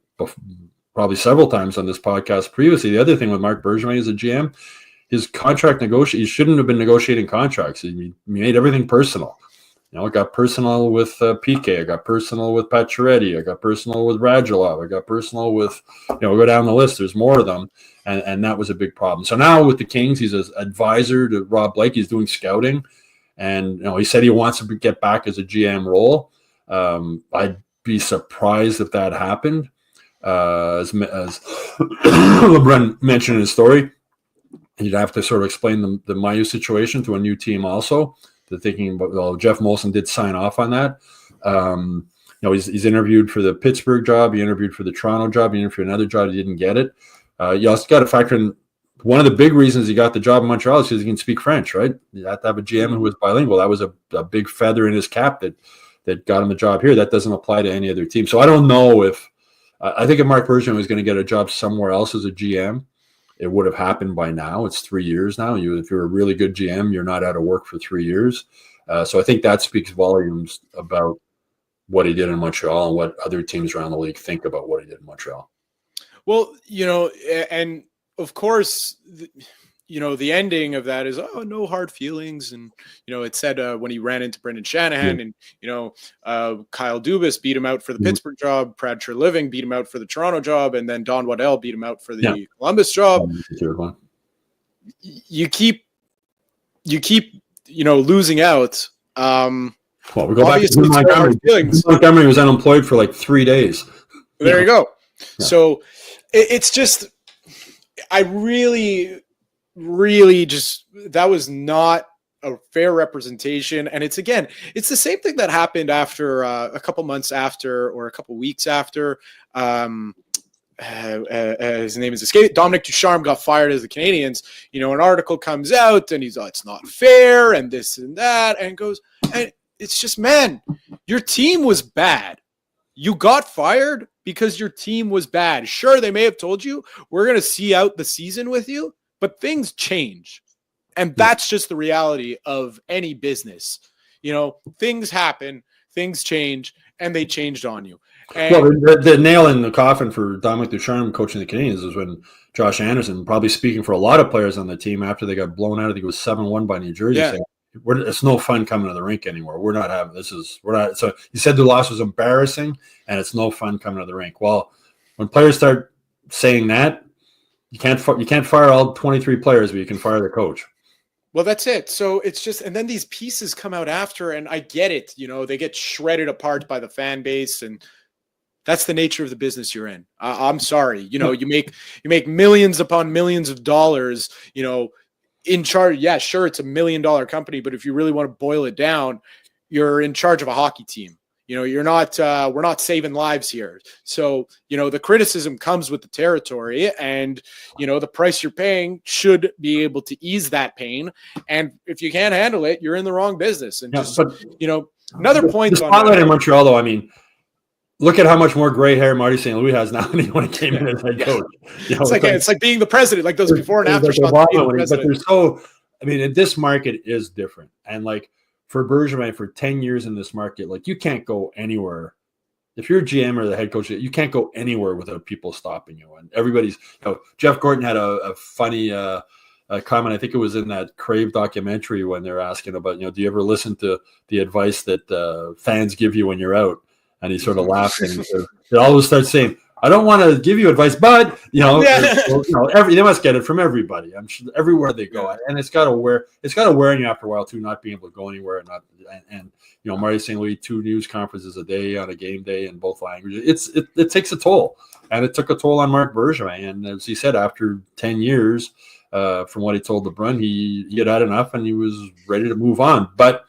probably several times on this podcast previously, the other thing with Marc Bergevin as a GM, his contract he shouldn't have been negotiating contracts. He made everything personal. It got personal with PK. I got personal with Pacioretty. I got personal with Radulov. I got personal with, go down the list. There's more of them. And that was a big problem. So now with the Kings, he's an advisor to Rob Blake. He's doing scouting. And, he said he wants to get back as a GM role. I'd be surprised if that happened. As LeBrun mentioned in his story, he'd have to sort of explain the Mailloux situation to a new team also. They're thinking about, Jeff Molson did sign off on that. He's interviewed for the Pittsburgh job. He interviewed for the Toronto job. He interviewed for another job. He didn't get it. You also got to factor in one of the big reasons he got the job in Montreal is because he can speak French, right? You have to have a GM who was bilingual. That was a big feather in his cap that got him the job here. That doesn't apply to any other team. So I don't know I think if Marc Bergevin was going to get a job somewhere else as a GM, it would have happened by now. It's 3 years now. If you're a really good GM, you're not out of work for 3 years. So I think that speaks volumes about what he did in Montreal and what other teams around the league think about what he did in Montreal. Well, and of course, the ending of that is, no hard feelings. And, it said when he ran into Brendan Shanahan and, Kyle Dubas beat him out for the Pittsburgh job, Brad Treliving beat him out for the Toronto job, and then Don Waddell beat him out for the Columbus job. You keep, losing out. Well, we go back to Montgomery was unemployed for like 3 days. There you go. Yeah. So it's just, I really just, that was not a fair representation. And it's the same thing that happened after a couple months after, or a couple weeks after, his name is escaped. Dominic Ducharme got fired as the Canadiens. An article comes out and he's like, it's not fair and this and that, and goes, and it's just, man, your team was bad. You got fired because your team was bad. Sure, they may have told you, we're going to see out the season with you, but things change. And that's just the reality of any business. Things happen, things change, and they changed on you. And Well, the nail in the coffin for Dominic Ducharme coaching the Canadiens is when Josh Anderson, probably speaking for a lot of players on the team after they got blown out, I think it was 7-1 by New Jersey, saying, it's no fun coming to the rink anymore. We're not having this. We're not. So he said the loss was embarrassing, and it's no fun coming to the rink. Well, when players start saying that, you can't fire all 23 players, but you can fire the coach. Well, that's it. So it's just, and then these pieces come out after, and I get it. They get shredded apart by the fan base, and that's the nature of the business you're in. I'm sorry. You make millions upon millions of dollars, in charge. Yeah, sure. It's $1 million company, but if you really want to boil it down, you're in charge of a hockey team. You're not, we're not saving lives here. So, the criticism comes with the territory, and, the price you're paying should be able to ease that pain. And if you can't handle it, you're in the wrong business. And another point. The spotlight in Montreal, though, I mean, look at how much more gray hair Marty St. Louis has now than when he came in as head coach. It's like being the president, like those before and after shots. But this market is different. And for Bergevin, for 10 years in this market, you can't go anywhere. If you're a GM or the head coach, you can't go anywhere without people stopping you. And everybody's, Jeff Gordon had a funny comment. I think it was in that Crave documentary when they're asking about, do you ever listen to the advice that fans give you when you're out? And he sort of laughed and they always start saying, I don't want to give you advice, but they must get it from everybody. I'm sure everywhere they go, and it's got to wear on you after a while too, not being able to go anywhere and Marty St. Louis 2 news conferences a day on a game day in both languages. It takes a toll, and it took a toll on Marc Bergevin. And as he said, after 10 years, from what he told LeBrun, he had enough and he was ready to move on. But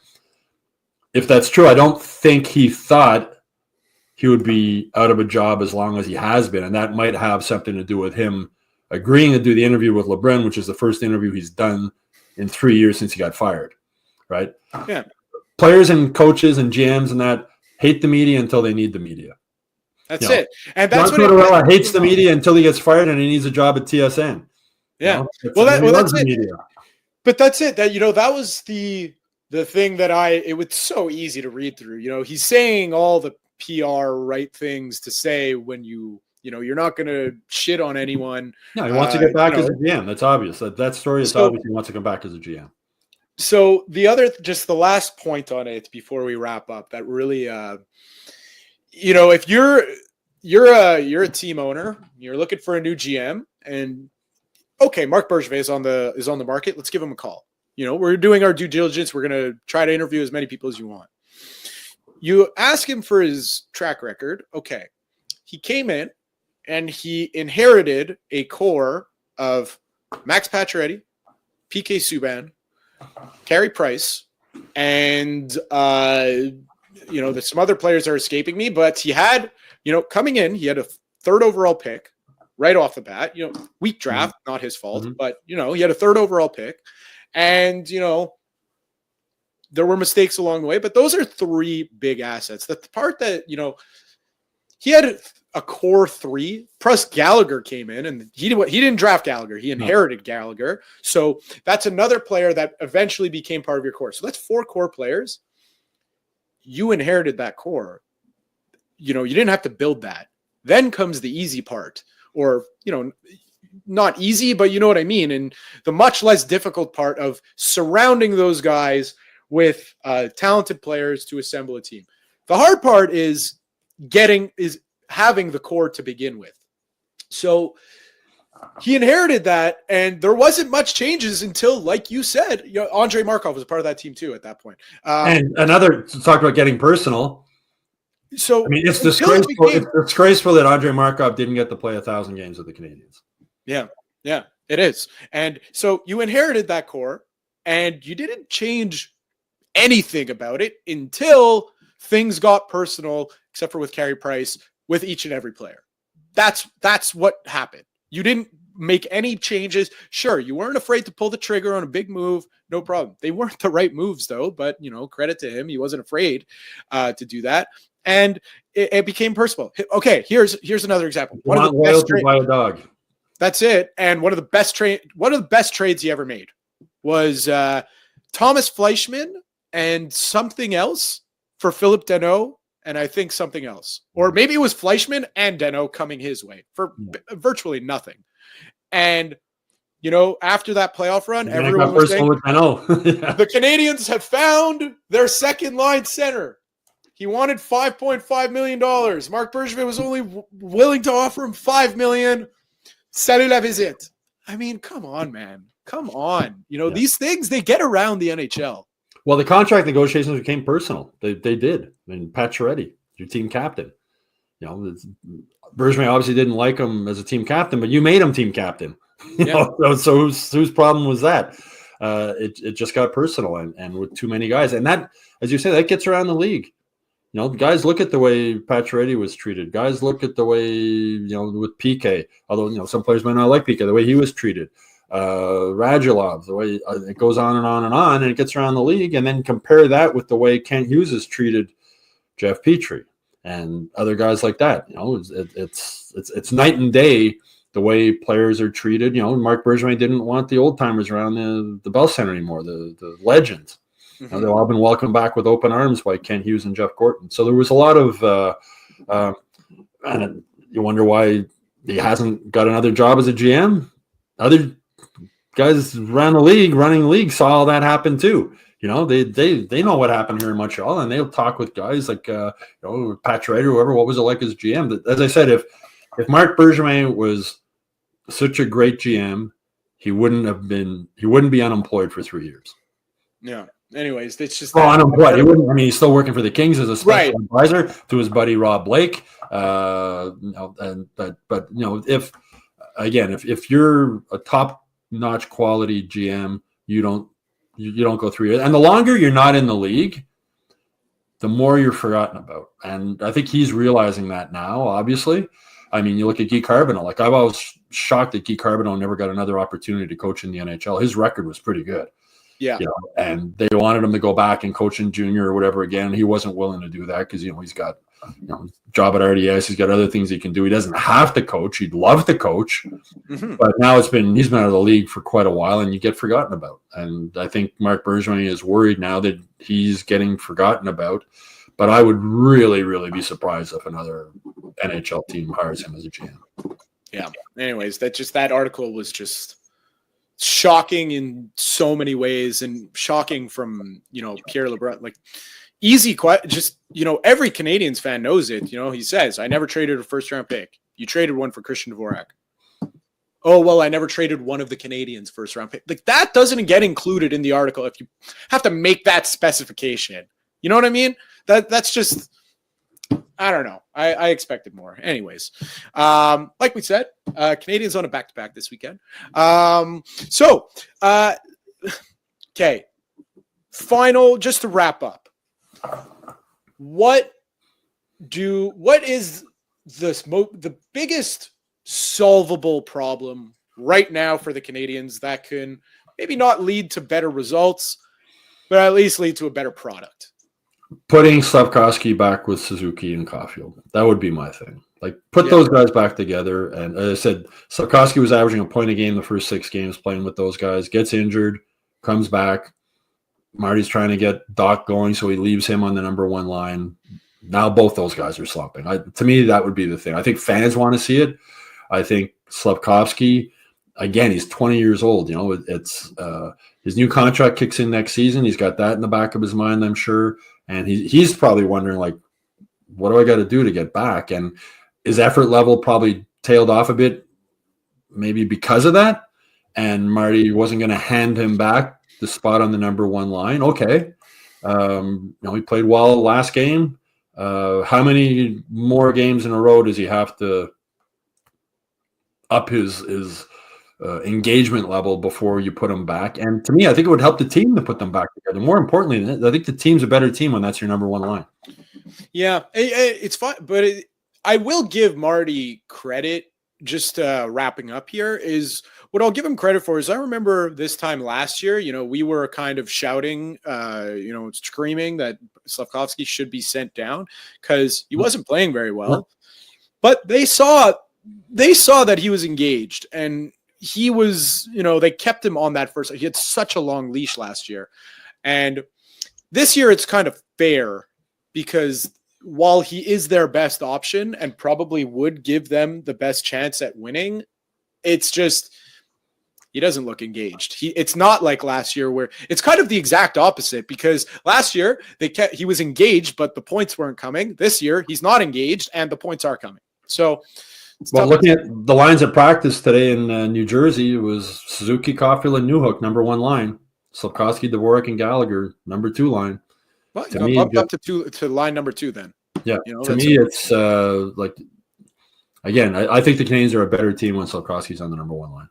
if that's true, I don't think he thought he would be out of a job as long as he has been. And that might have something to do with him agreeing to do the interview with LeBrun, which is the first interview he's done in 3 years since he got fired, right? Yeah. Players and coaches and GMs and that hate the media until they need the media. That's it. And that's John Tortorella hates the media until he gets fired and he needs a job at TSN. Yeah. That's it. Media. But that's it. That, that was the thing that it was so easy to read through. He's saying all the PR right things to say when you're not going to shit on anyone. No, he wants to get back as a GM. That's obvious. That story is obvious. He wants to come back as a GM. So the last point on it before we wrap up, that really, if you're a team owner, you're looking for a new GM, and okay, Marc Bergevin is on the market. Let's give him a call. We're doing our due diligence. We're going to try to interview as many people as you want. You ask him for his track record. Okay. He came in and he inherited a core of Max Pacioretty, PK Subban, Carey Price, and some other players are escaping me, but he had, coming in, he had a 3rd overall pick right off the bat, weak draft, not his fault, but he had a 3rd overall pick, and there were mistakes along the way, but those are 3 big assets. The part that, he had a core 3, plus Gallagher came in, and he didn't draft Gallagher. He inherited Gallagher. So that's another player that eventually became part of your core. So that's 4 core players. You inherited that core. You didn't have to build that. Then comes the easy part, or, not easy, but you know what I mean. And the much less difficult part of surrounding those guys with talented players to assemble a team. The hard part is having the core to begin with. So he inherited that, and there wasn't much changes until, like you said, Andrei Markov was a part of that team too at that point. And another, to talk about getting personal. So it's disgraceful. It's disgraceful that Andrei Markov didn't get to play 1,000 games with the Canadiens. Yeah, it is. And so you inherited that core, and you didn't change anything about it until things got personal, except for with Carey Price, with each and every player. That's what happened. You didn't make any changes. Sure, you weren't afraid to pull the trigger on a big move. No problem. They weren't the right moves, though, but, credit to him. He wasn't afraid to do that. And it became personal. Okay, here's another example. One of the best buy a dog. That's it. And one of the best trades he ever made was Thomas Fleischmann and something else for Philip Deneau and I think something else. Or maybe it was Fleischmann and Deno coming his way for virtually nothing. And, you know, after that playoff run, everyone was saying, the Canadiens have found their second line center. He wanted $5.5 million. Marc Bergevin was only willing to offer him $5 million. Salut la visite. I mean, come on, man. Come on. You know, these things, they get around the NHL. Well, the contract negotiations became personal. They did. I mean, Pat Chiaretti, your team captain. You know, Bergevin obviously didn't like him as a team captain, but you made him team captain. You know? So whose problem was that? It just got personal and with too many guys. And that, as you say, that gets around the league. You know, guys look at the way Pat Chiaretti was treated. Guys look at the way, you know, with PK, although, you know, some players might not like PK, the way he was treated. Radulov, the way it goes on and on and on, and it gets around the league. And then compare that with the way Kent Hughes has treated Jeff Petrie and other guys like that. You know, it's night and day the way players are treated. You know, Marc Bergevin didn't want the old timers around the Bell Center anymore, the legends. You know, they've all been welcomed back with open arms by Kent Hughes and Jeff Gorton. So there was a lot of, and you wonder why he hasn't got another job as a GM. Other guys around the league, running the league, saw all that happen too. You know, they know what happened here in Montreal, and they'll talk with guys like you know, Pat Chiaretti or whoever. What was it like as GM? As I said, if Marc Bergevin was such a great GM, he wouldn't be unemployed for 3 years. Yeah. Anyways, it's just unemployed. He wouldn't. I mean, he's still working for the Kings as a special advisor to his buddy Rob Blake. You know, but you know, if you're a top-notch quality GM, you don't go 3 years. And the longer you're not in the league, the more you're forgotten about. And I think he's realizing that now. Obviously, I mean, you look at Guy Carbonneau. Like, I've always shocked that Guy Carbonneau never got another opportunity to coach in the NHL. His record was pretty good. Yeah, you know, and they wanted him to go back and coach in junior or whatever again. He wasn't willing to do that because, you know, he's got, you know, job at RDS. He's got other things he can do. He doesn't have to coach. He'd love to coach, but now he's been out of the league for quite a while, and you get forgotten about. And I think Marc Bergevin is worried now that he's getting forgotten about. But I would really, really be surprised if another NHL team hires him as a GM. Yeah. Anyways, that article was just shocking in so many ways, and shocking from, you know, Pierre LeBrun. Like, easy, just, you know, every Canadiens fan knows it. You know, he says, I never traded a first-round pick. You traded one for Christian Dvorak. Oh, well, I never traded one of the Canadiens' first-round pick. Like, that doesn't get included in the article if you have to make that specification. You know what I mean? That's just, I don't know. I expected more. Anyways, like we said, Canadiens on a back-to-back this weekend. Okay. Final, just to wrap up. What is the biggest solvable problem right now for the Canadiens that can maybe not lead to better results, but at least lead to a better product? Putting Slafkovsky back with Suzuki and Caulfield. That would be my thing. Like, put those guys back together. And as I said, Slafkovsky was averaging a point a game the first 6 games playing with those guys, gets injured, comes back. Marty's trying to get Doc going, so he leaves him on the number 1 line. Now both those guys are slumping. To me, that would be the thing. I think fans want to see it. I think Slafkovsky, again, he's 20 years old. You know, it's his new contract kicks in next season. He's got that in the back of his mind, I'm sure. And he's probably wondering, like, what do I got to do to get back? And his effort level probably tailed off a bit, maybe because of that. And Marty wasn't going to hand him back the spot on the number 1 line. Okay. You know, he played well last game. How many more games in a row does he have to up his engagement level before you put them back? And to me, I think it would help the team to put them back together. More importantly, I think the team's a better team when that's your number 1 line. Yeah, it's fine, but I will give Marty credit. Just wrapping up here is what I'll give him credit for is I remember this time last year, you know, we were kind of shouting, you know, screaming that Slafkovsky should be sent down because he wasn't playing very well. But they saw that he was engaged, and he was, you know, they kept him on that first. He had such a long leash last year. And this year it's kind of fair because while he is their best option and probably would give them the best chance at winning, it's just he doesn't look engaged. It's not like last year where it's kind of the exact opposite, because last year he was engaged, but the points weren't coming. This year he's not engaged and the points are coming. So, well, looking at the lines at practice today in New Jersey, it was Suzuki, Caulfield, and Newhook, number 1 line. Slafkovsky, Dvorak, and Gallagher, number 2 line. Well, to me, bumped up to line number 2 then. Yeah, to me, it's like, again, I think the Canadiens are a better team when Slafkovsky's on the number 1 line.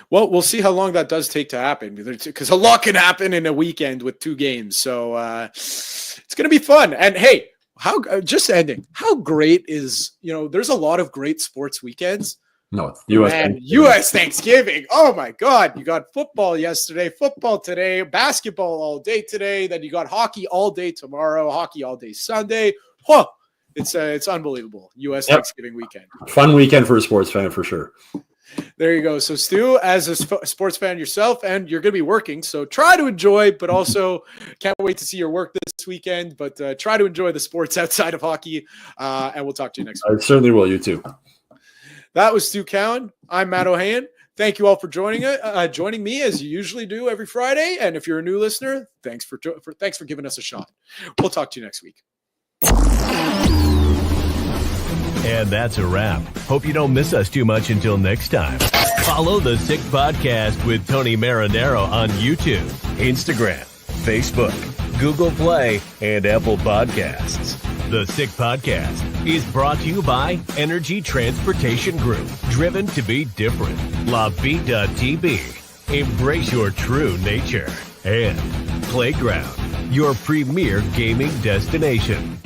Well, we'll see how long that does take to happen, because a lot can happen in a weekend with 2 games. So it's going to be fun. And hey, how great is, there's a lot of great sports weekends. No, U.S. U.S. Thanksgiving. Oh my God. You got football yesterday, football today, basketball all day today. Then you got hockey all day tomorrow, hockey all day Sunday. Huh. It's unbelievable. U.S. Thanksgiving weekend. Fun weekend for a sports fan for sure. There you go. So Stu, as a sports fan yourself, and you're going to be working, so try to enjoy, but also can't wait to see your work this weekend, but try to enjoy the sports outside of hockey, and we'll talk to you next week. I certainly will. You too. That was Stu Cowan. I'm Matt Ohayon. Thank you all for joining me as you usually do every Friday. And if you're a new listener, thanks for giving us a shot. We'll talk to you next week. And that's a wrap. Hope you don't miss us too much until next time. Follow the Sick Podcast with Tony Marinaro on YouTube, Instagram, Facebook, Google Play, and Apple Podcasts. The Sick Podcast is brought to you by Energy Transportation Group, driven to be different. LaVita.tb, embrace your true nature. And Playground, your premier gaming destination.